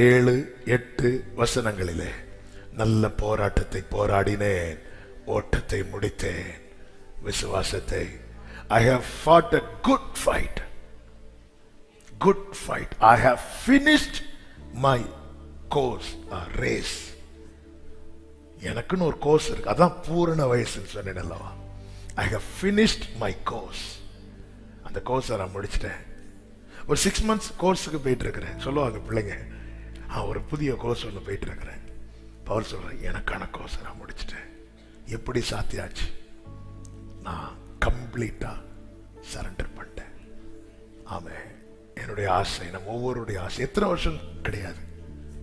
7, 8 வசனங்களிலே, நல்ல போராட்டத்தை போராடினேன், ஓட்டத்தை முடித்தேன், விசுவாசத்தை, I have fought a good fight. I have finished my course, race. எனக்குன்னு ஒரு கோர்ஸ் இருக்கு, அதான் பூரண வயசுன்னு சொன்னேன் அல்லவா. I have finished my course. அந்த கோர்ஸை நான் முடிச்சிட்டேன். ஒரு 6 months கோர்ஸுக்கு போயிட்டு இருக்கிறேன். சொல்லுவாங்க பிள்ளைங்க, ஒரு புதிய கோர்ஸ் ஒன்று போயிட்டு இருக்கிறேன். அவர் சொல்றேன், எனக்கான கோர்ஸை நான் முடிச்சிட்டேன். எப்படி சாத்தியாச்சு? நான் கம்ப்ளீட்டா சரண்டர் பண்ணிட்டேன். ஆமே, என்னுடைய ஆசை, நம்ம ஒவ்வொருடைய ஆசை எத்தனை வருஷம் கிடையாது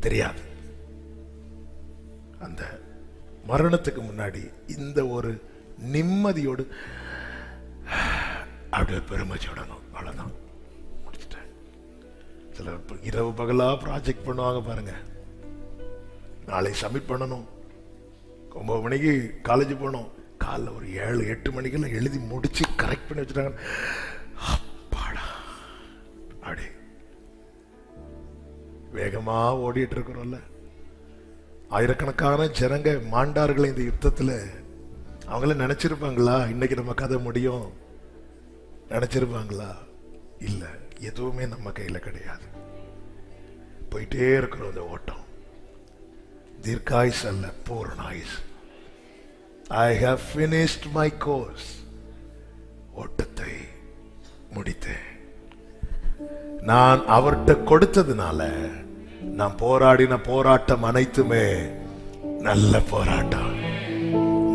தெரியாது. அந்த மரணத்துக்கு முன்னாடி இந்த ஒரு நிம்மதியோடு அப்படியே பெருமதியோடணும், அவ்வளவுதான், முடிச்சிட்டேன். சிலர் இரவு பகலா ப்ராஜெக்ட் பண்ணுவாங்க பாருங்க. நாளை சப்மிட் பண்ணணும், 9 மணிக்கு காலேஜ் போகணும், காலைல ஒரு 7-8 மணிக்கெல்லாம் எழுதி முடிச்சு கரெக்ட் பண்ணி வச்சுட்டாங்க. அப்பாடா, அப்படி வேகமா ஓடிட்டு இருக்கிறோம்ல. ஆயிரக்கணக்கான ஜனங்க மாண்டார்கள் இந்த யுத்தத்துல. அவங்கள நினைச்சிருப்பாங்களா இன்னைக்கு நம்ம கதை முடியும்? நினைச்சிருப்பாங்களா? இல்ல, எதுவுமே நம்ம கையில கிடையாது. போயிட்டே இருக்கிறோம். இந்த ஓட்டம் தீர்க்காயுஸ் அல்ல, பூரணாயுஸ். I have finished my course. ஓட்டத்தை முடித்தேன். நான் அவர்கிட்ட கொடுத்ததுனால நான் போராடின போராட்டம் அனைத்துமே நல்ல போராட்டம்,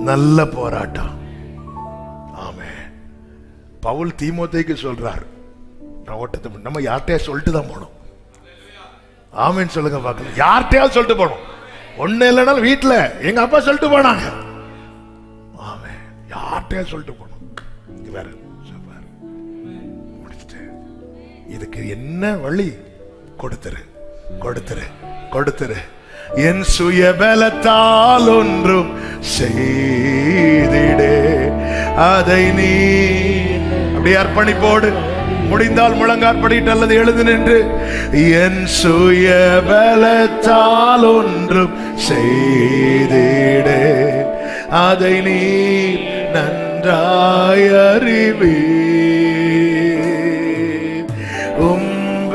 நல்ல போராட்டம். ஆமே. பவுல் தீமோத்தேயுக்கு சொல்றார், நான் ஓட்டத்தை நம்ம யார்கிட்டயா சொல்லிட்டு தான் போனோம். ஆமேன்னு சொல்லுங்க பார்க்கலாம். யார்கிட்டயாவது சொல்லிட்டு போனோம். ஒண்ணு இல்லைனாலும் வீட்டுல எங்க அப்பா சொல்லிட்டு போனாங்க. ஆமே, யார்கிட்டயா சொல்லிட்டு போனோம். வேற முடிச்சுட்டு இதுக்கு என்ன வழி? கொடுத்துரு, கொடுத்துரு, கொடுத்துரு. என் சுயபலத்தால் ஒன்றும் செய்திடே அதை நீ அப்படியே அர்ப்பணிப்போடு முடிந்தால் முழங்காற்படிட்டு அல்லது எழுது நின்று, என் சுயபலத்தால் ஒன்றும் செய்திடே அதை நீ நன்றாய் அறிவீ,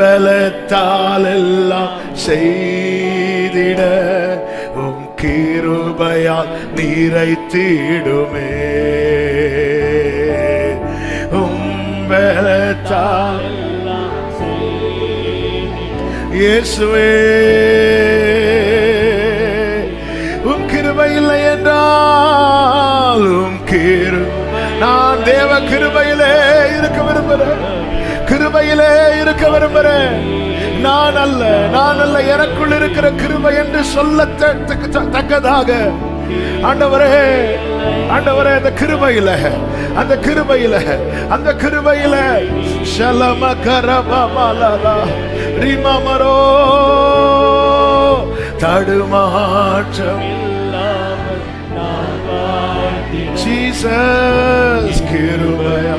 பலத்தால் எல்லாம் செய்திட உம் கிருபையால் நிறைத்திடுமே, உம் பலத்தால் இயேசுவே. உம் கிருபை இல்லை என்றால் உம் நான் தேவ கிருபையிலே இருக்க விரும்புகிறேன், கிருபையிலே இருக்க விரும்புகிறேன். நான் அல்ல, நான் அல்ல, எனக்குள் இருக்கிற கிருபை என்று சொல்லத்தக்கதாக ஆண்டவரே, ஆண்டவரே, அந்த கிருபையில, அந்த கிருபையில, அந்த கிருபையில ஷலம கரபமலலா ரிமமரோ தடுமாற்றம் இல்லாமல் நான் வாழ்ந்திட ஜீசஸ் கிருபையா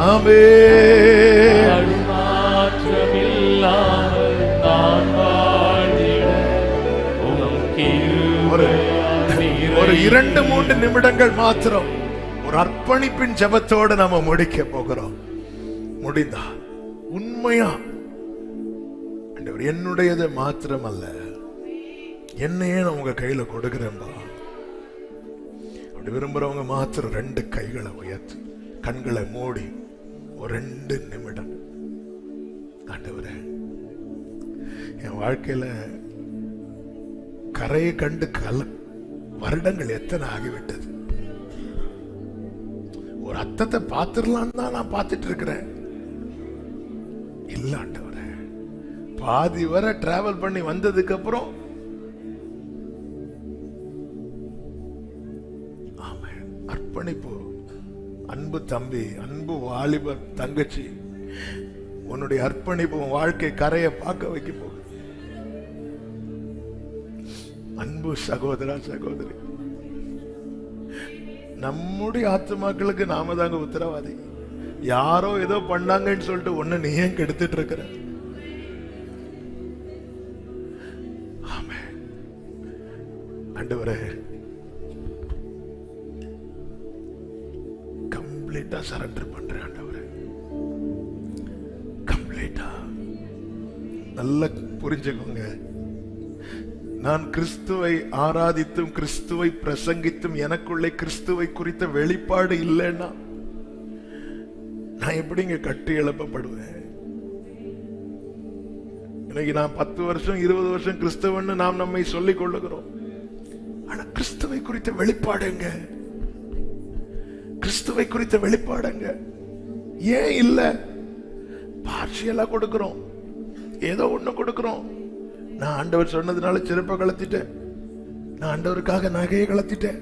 ஆமென். மாற்றமில்லாமல் நான் வாழ்ந்திட ஒரு 2-3 நிமிடங்கள் மாத்திரம் ஒரு அர்ப்பணிப்பின் ஜெபத்தோடு நாம முடிக்க போகிறோம். முடிந்தா உண்மையா ஆண்டவர் என்னுடையது மாத்திரம் அல்ல, என்னையே நான் உங்க கையில கொடுக்கிறேன்பா. அப்படி விரும்புறவங்க மாத்திரம் 2 கைகளை உயர்த்து, கண்களை மூடி ஒரு 2 நிமிடம். ஆண்டவரே, என் வாழ்க்கையில கரையை கண்டு வருடங்கள் எத்தனை ஆகிவிட்டது. ஒரு அர்த்தத்தை பார்த்துடலான்னு தான் நான் பார்த்துட்டு இருக்கிறேன். இல்ல ஆண்டவரே, பாதி வரை டிராவல் பண்ணி வந்ததுக்கு அப்புறம் ஆமென் அர்ப்பணிப்பு. அன்பு தம்பி, அன்பு வாலிபர் தங்கச்சி, உன்னுடைய அர்ப்பணிப்பு வாழ்க்கை கரையை பார்க்க வைக்க போகுது. அன்பு சகோதரா, சகோதரி, நம்முடைய ஆத்துமாக்களுக்கு நாம தாங்க உத்தரவாதி. யாரோ ஏதோ பண்ணாங்கன்னு சொல்லிட்டு ஒண்ணு நீ ஏன் கெடுத்துட்டு இருக்கிற? ஆமென். ஆண்டவரே, கம்ப்ளீட்டா சரண்டர் பண்றேன் ஆண்டவரே, கம்ப்ளீட்டா. நல்லா புரிஞ்சுக்கோங்க, நான் கிறிஸ்துவை ஆராதித்தும் கிறிஸ்துவை பிரசங்கித்தும் எனக்குள்ளே கிறிஸ்துவை குறித்த வெளிப்பாடு இல்லைன்னா நான் எப்படிங்க கட்டி எழுப்பப்படுவேன்? இன்னைக்கு நான் 10 வருஷம் 20 வருஷம் கிறிஸ்தவன்னு நாம் நம்மை சொல்லிக் கொள்ளுகிறோம். ஆனா கிறிஸ்துவை குறித்த வெளிப்பாடுங்க, கிறிஸ்துவை குறித்த வெளிப்பாடுங்க ஏன் இல்ல? பார்ஷியலா கொடுக்கிறோம், ஏதோ ஒண்ணு கொடுக்கிறோம். நான் ஆண்டவர் சொன்னதுனால செருப்பை கலத்திட்டேன், நான் ஆண்டவருக்காக நகையை கலத்திட்டேன்,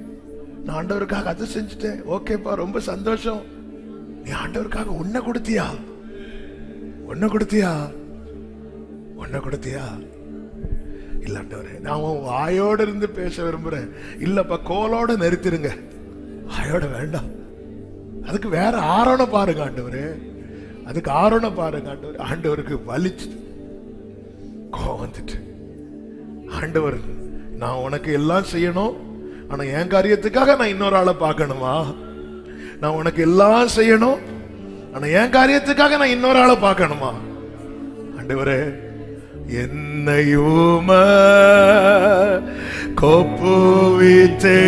நான் ஆண்டவருக்காக அதை செஞ்சுட்டேன். ஓகேப்பா, ரொம்ப சந்தோஷம். நீ ஆண்டவருக்காக ஒன்ன கொடுத்தியா? ஒன்ன கொடுத்தியா? ஒன்ன கொடுத்தியா? இல்ல ஆண்டவரே, நான் வாயோட இருந்து பேச விரும்புறேன். இல்லப்பா, கோலோட நிறுத்திருங்க, வாயோட வேண்டாம். அதுக்கு வேற ஆரோன பாருங்க ஆண்டவரே, அதுக்கு ஆரோன பாருங்க ஆண்டவர். ஆண்டவருக்கு வலிச்சு கோவம் வந்துட்டு, ஆண்டவர் நான் உனக்கு எல்லாம் செய்யணும், ஆனா என் காரியத்துக்காக நான் இன்னொரு ஆளை பார்க்கணுமா? நான் உனக்கு எல்லாம் செய்யணும், ஆனா என் காரியத்துக்காக நான் இன்னொரு ஆளை பார்க்கணுமா? ஆண்டவரே, என்னையும் கொப்புவித்தே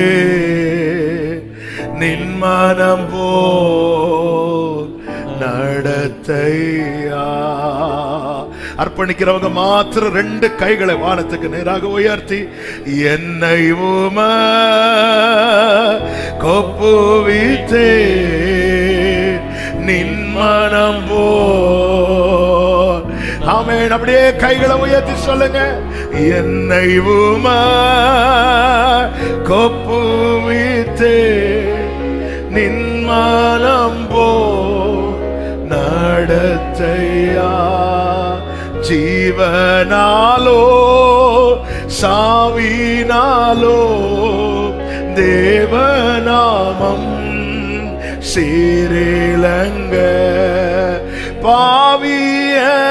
நின் மனம் போல் நடத்தையா. அர்ப்பணிக்கிறவங்க மாத்திரம் 2 கைகளை வானத்துக்கு நேராக உயர்த்தி, என்னையும் கொப்புவித்தே நின் மனம் போல். ஆமென். அப்படியே கைகளை உயர்த்தி சொல்லுங்க, என்னையும் கொப்புவித்தே நின் மனம் போல் நடத்தையா. ஜீவனாலோ சாவினாலோ தேவநாமம் சீரிலங்க. பாவியனுக்கு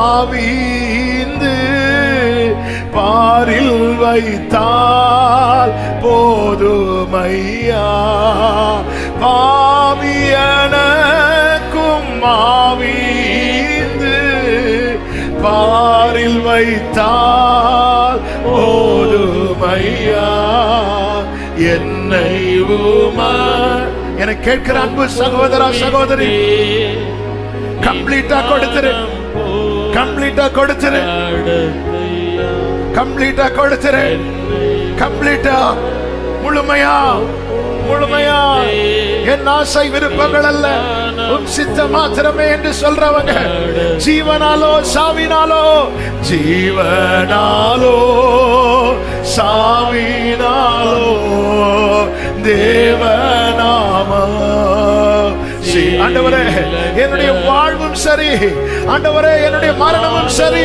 ஆவீந்து பாரில் வைத்தால் போதுமையா. பாவியனுக்கும் ஆவீந்து பாரில் வைத்தால் போதுமையா. என்னை என கேட்கிற அன்பு சகோதரா சகோதரி, கம்ப்ளீட்டா கொடுத்துரு, கம்ப்ளீட்டா கொடுத்துரு, கம்ப்ளீட்டா கொடுத்துரு, கம்ப்ளீட்டா முழுமையா முழுமையா. என் ஆசை விருப்பங்கள் அல்ல, உன் சித்தம் மாத்திரமே என்று சொல்றவங்க, ஜீவனாலோ சாவினாலோ, ஜீவனாலோ சாவினாலோ தேவநாமம். ஆண்டவரே, என்னுடைய வாழ்வும் சரி, ஆண்டவரே என்னுடைய மரணமும் சரி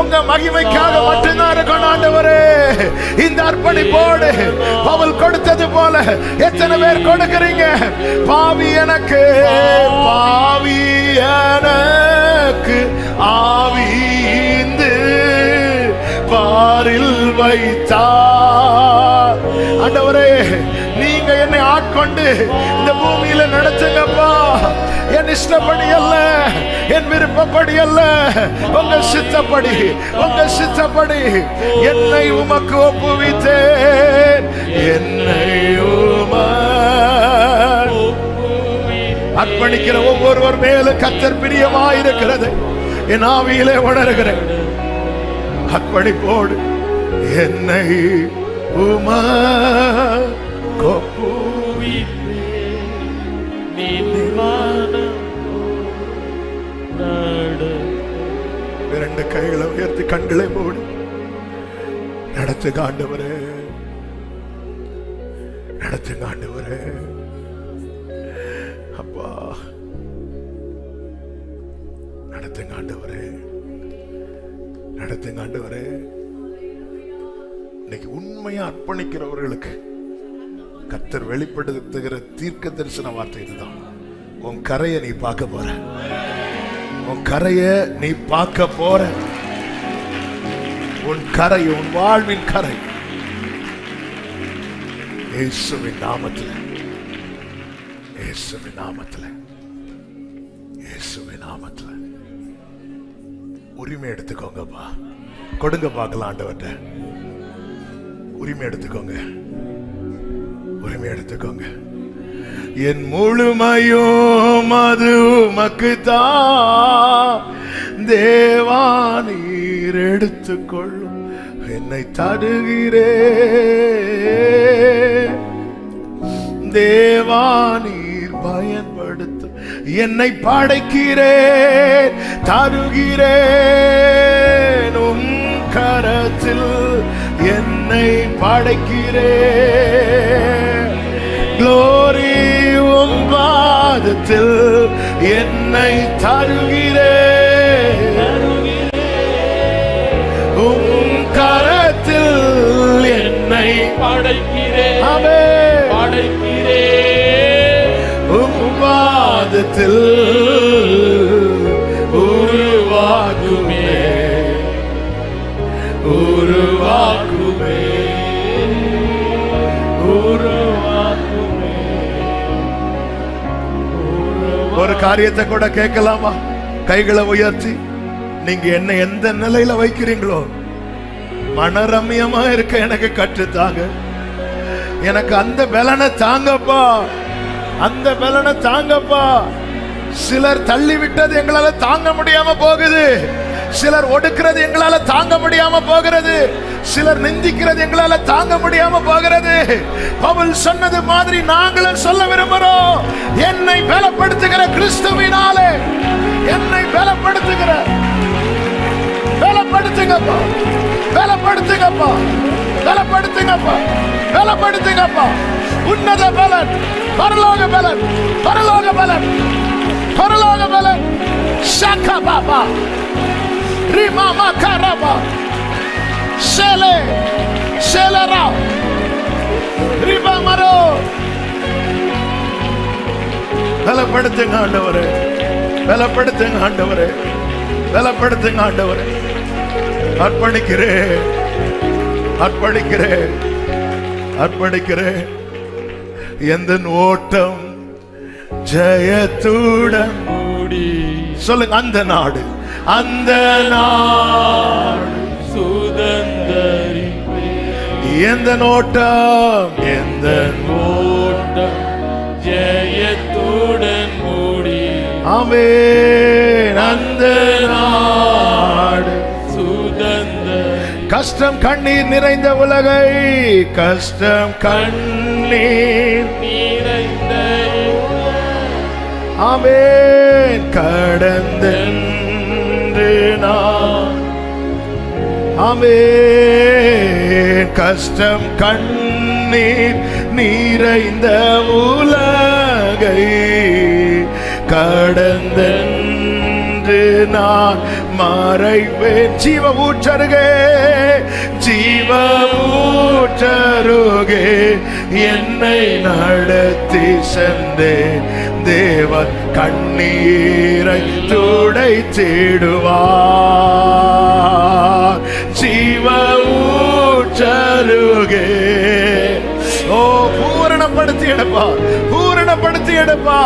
உங்க மகிமைக்காக மட்டும்தான் இருக்கணும். ஆண்டவரே, இந்த அர்ப்பணிப்போடு பவுல் கொடுத்தது போல எத்தனை பேர் கொடுக்கிறீங்க? பாவி எனக்கு, பாவி எனக்கு ஆவீந்து பாரில் வைத்தார். ஆண்டவரே, நீங்க என்னை ஆட்கொண்டு இந்த பூமியில நடத்துங்கப்பா. என் இஷ்டப்படி அல்ல, என் விருப்பப்படி அல்ல, உங்க சித்தப்படி, உங்க சித்தப்படி என்னை உமக்கு ஒப்புவித்தேன். என்னை அர்ப்பணிக்கிற ஒவ்வொருவர் மேலும் கர்த்தர் பிரியமாயிருக்கிறது என் ஆவியிலே உணர்கிறேன். அர்ப்பணிப்போடு என்னை இரண்டு கைகளை உயர்த்தி கண்களை மூடி நடத்துங்க ஆண்டவரே, நடத்துங்க ஆண்டவரே. அப்பா, நடத்துங்க ஆண்டவரே, நடத்துங்க ஆண்டவரே. இன்னைக்கு உண்மையா அர்ப்பணிக்கிறவர்களுக்கு கர்த்தர் வெளிப்படுத்துகிற தீர்க்க தரிசன வார்த்தை இதுதான். உன் கரையை நீ பார்க்க போற, உன் கரையை நீ பார்க்க போற. உன் கரை, உன் வாழ்வின் கரை இயேசுவின் நாமத்தில், இயேசுவின் நாமத்தில், இயேசுவின் நாமத்தில் உரிமை எடுத்துக்கோங்கப்பா. கொடுங்க பார்க்கலாம் ஆண்டவர்ட்ட. உரிமை எடுத்துக்கோங்க, உரிமை எடுத்துக்கோங்க. என் முழுமையும் அது உமக்கு தான் தேவா, நீர் எடுத்துக்கொள்ளும், என்னை தருகிறே தேவா, நீர் பயன்படுத்தும், என்னை படைக்கிறேன், தருகிறேன் உம் கரத்தில், என்னை படைக்கிறேன். க்ளோரி உம் பாதத்தில் என்னை தருகிறேன், உம் கரத்தில் என்னை படைக்கிறேன், ஆமென், படைக்கிறேன். உம் பாதத்தில் உருவாக்குமே, உருவாக்குமே, உருவாக்குமே. ஒரு காரியத்தை கூட கேட்கலாமா? கைகளை உயர்த்தி நீங்க என்ன எந்த நிலையில வைக்கிறீங்களோ, மனரம்யமா இருக்க எனக்கு கற்றுத்தாங்க. எனக்கு அந்த பலனை தாங்கப்பா, அந்த பலனை தாங்கப்பா. சிலர் தள்ளி விட்டது எங்களால தாங்க முடியாம போகுது, சிலர் ஒடுக்கிறது எங்களால தாங்க முடியாம போகிறது, சிலர் நிந்திக்கிறது எங்களால தாங்க முடியாம போகிறது. பவுல் சொன்னது மாதிரி நாங்களும் சொல்ல விரும்புகிறோம். என்னை பலப்படுத்துகிற கிறிஸ்துவினாலே, என்னை பலப்படுத்துகிற, பலப்படுத்துங்கப்பா, பலப்படுத்துங்கப்பா, பலப்படுத்துங்கப்பா, பலப்படுத்துங்கப்பா. உன்னத பலன், பரலோக பலன், பரலோக பலன், பரலோக பலன். ஷாக்கா பாபா ரிமாமா காராபா ஷேலே ஷேலரா ரிபா மரோ. பலப்படுத்துங்க ஆண்டவரே, பலப்படுத்துங்க ஆண்டவரே, பலப்படுத்துங்க ஆண்டவரே. அர்ப்பணிக்கிறேன், அர்ப்பணிக்கிறேன், அர்ப்பணிக்கிறேன். எந்த ஓட்டம் ஜெயத்துடன் மூடி சொல்லுங்க. அந்த நாடு, அந்த நாடு சுதந்தரிப்பேன். எந்த நோட்டம், எந்த ஓட்டம் ஜெயத்துடன் மூடி. ஆமென். அந்த நாடு சுதந்தரி. கஷ்டம் கண்ணீர் நிறைந்த உலகை, கஷ்டம் கண்ணீர் நிறைந்த ஆமென் கடந்தென்று நான், ஆமென் கஷ்டம் கண்ணீர் நிறைந்த உலகை கடந்தென்று நான் மறைவேன். ஜீவ ஊற்றருகே, ஜீவ ஊற்றருகே என்னை நடத்தி சென்றேன். தேவன் கண்ணீரை துடைத்திடுவார். ஜீவ ஊற்றருகே, ஓ பூரணப்படுத்தி எடுப்பா, பூரணப்படுத்தி எடுப்பா.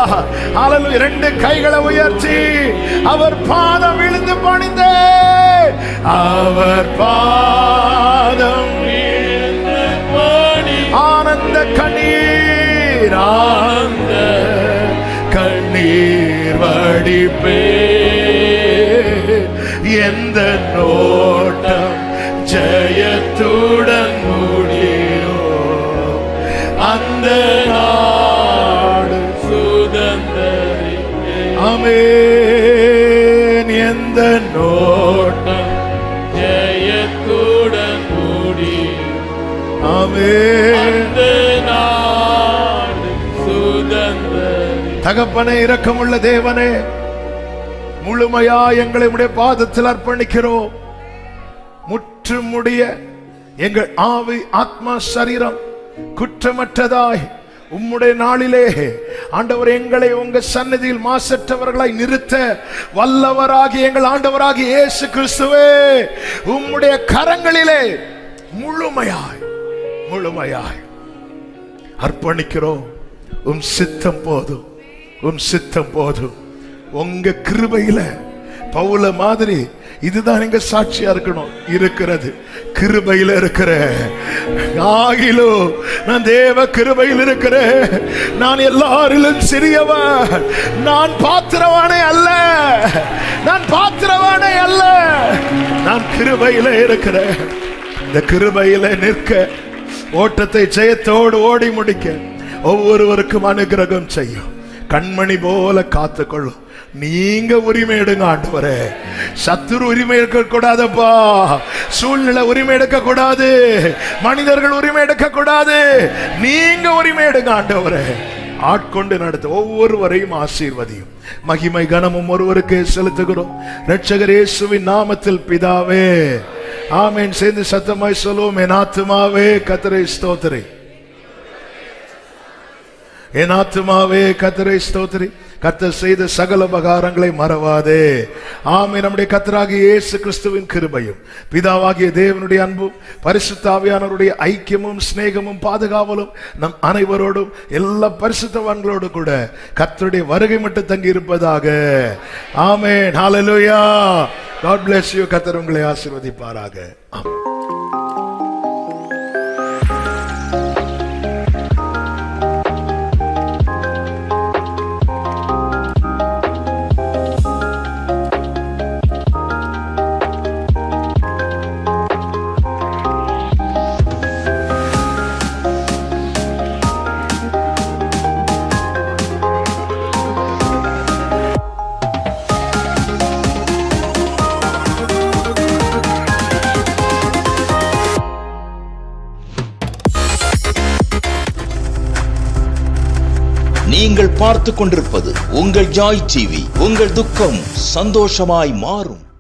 ஹல்லேலூயா. இரண்டு கைகளை உயர்த்தி அவர் பாதம் விழுந்து பணிந்தே, அவர் பாதம் விழுந்து பணி. ஆனந்த கண்ணீர், ஆனந்த கண்ணீர் வடிப்பே. எந்த நோட்டம் ஜெயத்துடன் முடியோ, அந்த நாடு சுதந்தரிப்பேன். ஆமென். எந்த நோட்டம் ஜெயத்துடன் மூடி. ஆமென். அந்த நாடு சுதந்தரி. தகப்பனே, இரக்கமுள்ள தேவனே, முழுமையா எங்களை உடைய பாதத்தில் அர்ப்பணிக்கிறோம். முற்றுமுடிய எங்கள் ஆவி, ஆத்மா, சரீரம் குற்றமற்றதாய் உம்முடைய நாளிலே ஆண்டவர் எங்களை உங்க சந்நிதியில் மாசற்றவர்களாய் நிறுத்த வல்லவராகி எங்கள் ஆண்டவராகி இயேசு கிறிஸ்துவே உம்முடைய கரங்களிலே முழுமையாய், முழுமையாய் அர்ப்பணிக்கிறோம். உம் சித்தம் போதும், உம் சித்தம் போதும். உங்க கிருபையில பவுல மாதிரி இதுதான் இங்க சாட்சியா இருக்கணும். இருக்கிறது கிருபையில் இருக்கிற ஆகிலோ நான் தேவ கிருபையில் இருக்கிறேன். நான் எல்லாரிலும் சிறியவன். நான் பாத்திரவானே அல்ல, நான் பாத்திரவானே அல்ல. நான் கிருபையில இருக்கிறேன். இந்த கிருபையில நிற்க, ஓட்டத்தை ஜெயத்தோடு ஓடி முடிக்க ஒவ்வொருவருக்கும் அனுகிரகம் செய்யும். கண்மணி போல காத்துக்கொள்ளும். நீங்க உரிமை எடுங்க ஆண்டவரே. சத்துரு உரிமை எடுக்க கூடாதப்பா. சூழ்நிலை உரிமை எடுக்க கூடாது. மனிதர்கள் உரிமை எடுக்க கூடாது. நீங்க உரிமை எடுங்க ஆண்டவரே. ஆட்கொண்டு நடத்த ஒவ்வொருவரையும் ஆசீர்வதியும். மகிமை கனமும் ஒருவருக்கே செலுத்துகிறோம். இரட்சகர் இயேசுவின் நாமத்தில் பிதாவே, ஆமென். சேர்ந்து சத்தமாய் சொல்லுவோம். என் ஆத்துமாவே கர்த்தரை ஸ்தோத்திரி, என் ஆத்துமாவே கர்த்தரை ஸ்தோத்திரி. கர்த்தர் செய்த சகல உபகாரங்களை மறவாதே. ஆமென். நம்முடைய கர்த்தராகிய இயேசு கிறிஸ்துவின் கிருபையும் பிதாவாகிய தேவனுடைய அன்பும் பரிசுத்த ஆவியானவருடைய ஐக்கியமும் சிநேகமும் பாதுகாவலும் நம் அனைவரோடும் எல்லா பரிசுத்தவான்களோடு கூட கர்த்தருடைய வருகை மட்டும் தங்கி இருப்பதாக. ஆமென். ஹல்லேலூயா. God bless you. கர்த்தர் உங்களை ஆசீர்வதிப்பாராக. ஆமென். நீங்கள் பார்த்துக் கொண்டிருப்பது உங்கள் ஜாய் டிவி. உங்கள் துக்கம் சந்தோஷமாய் மாறும்.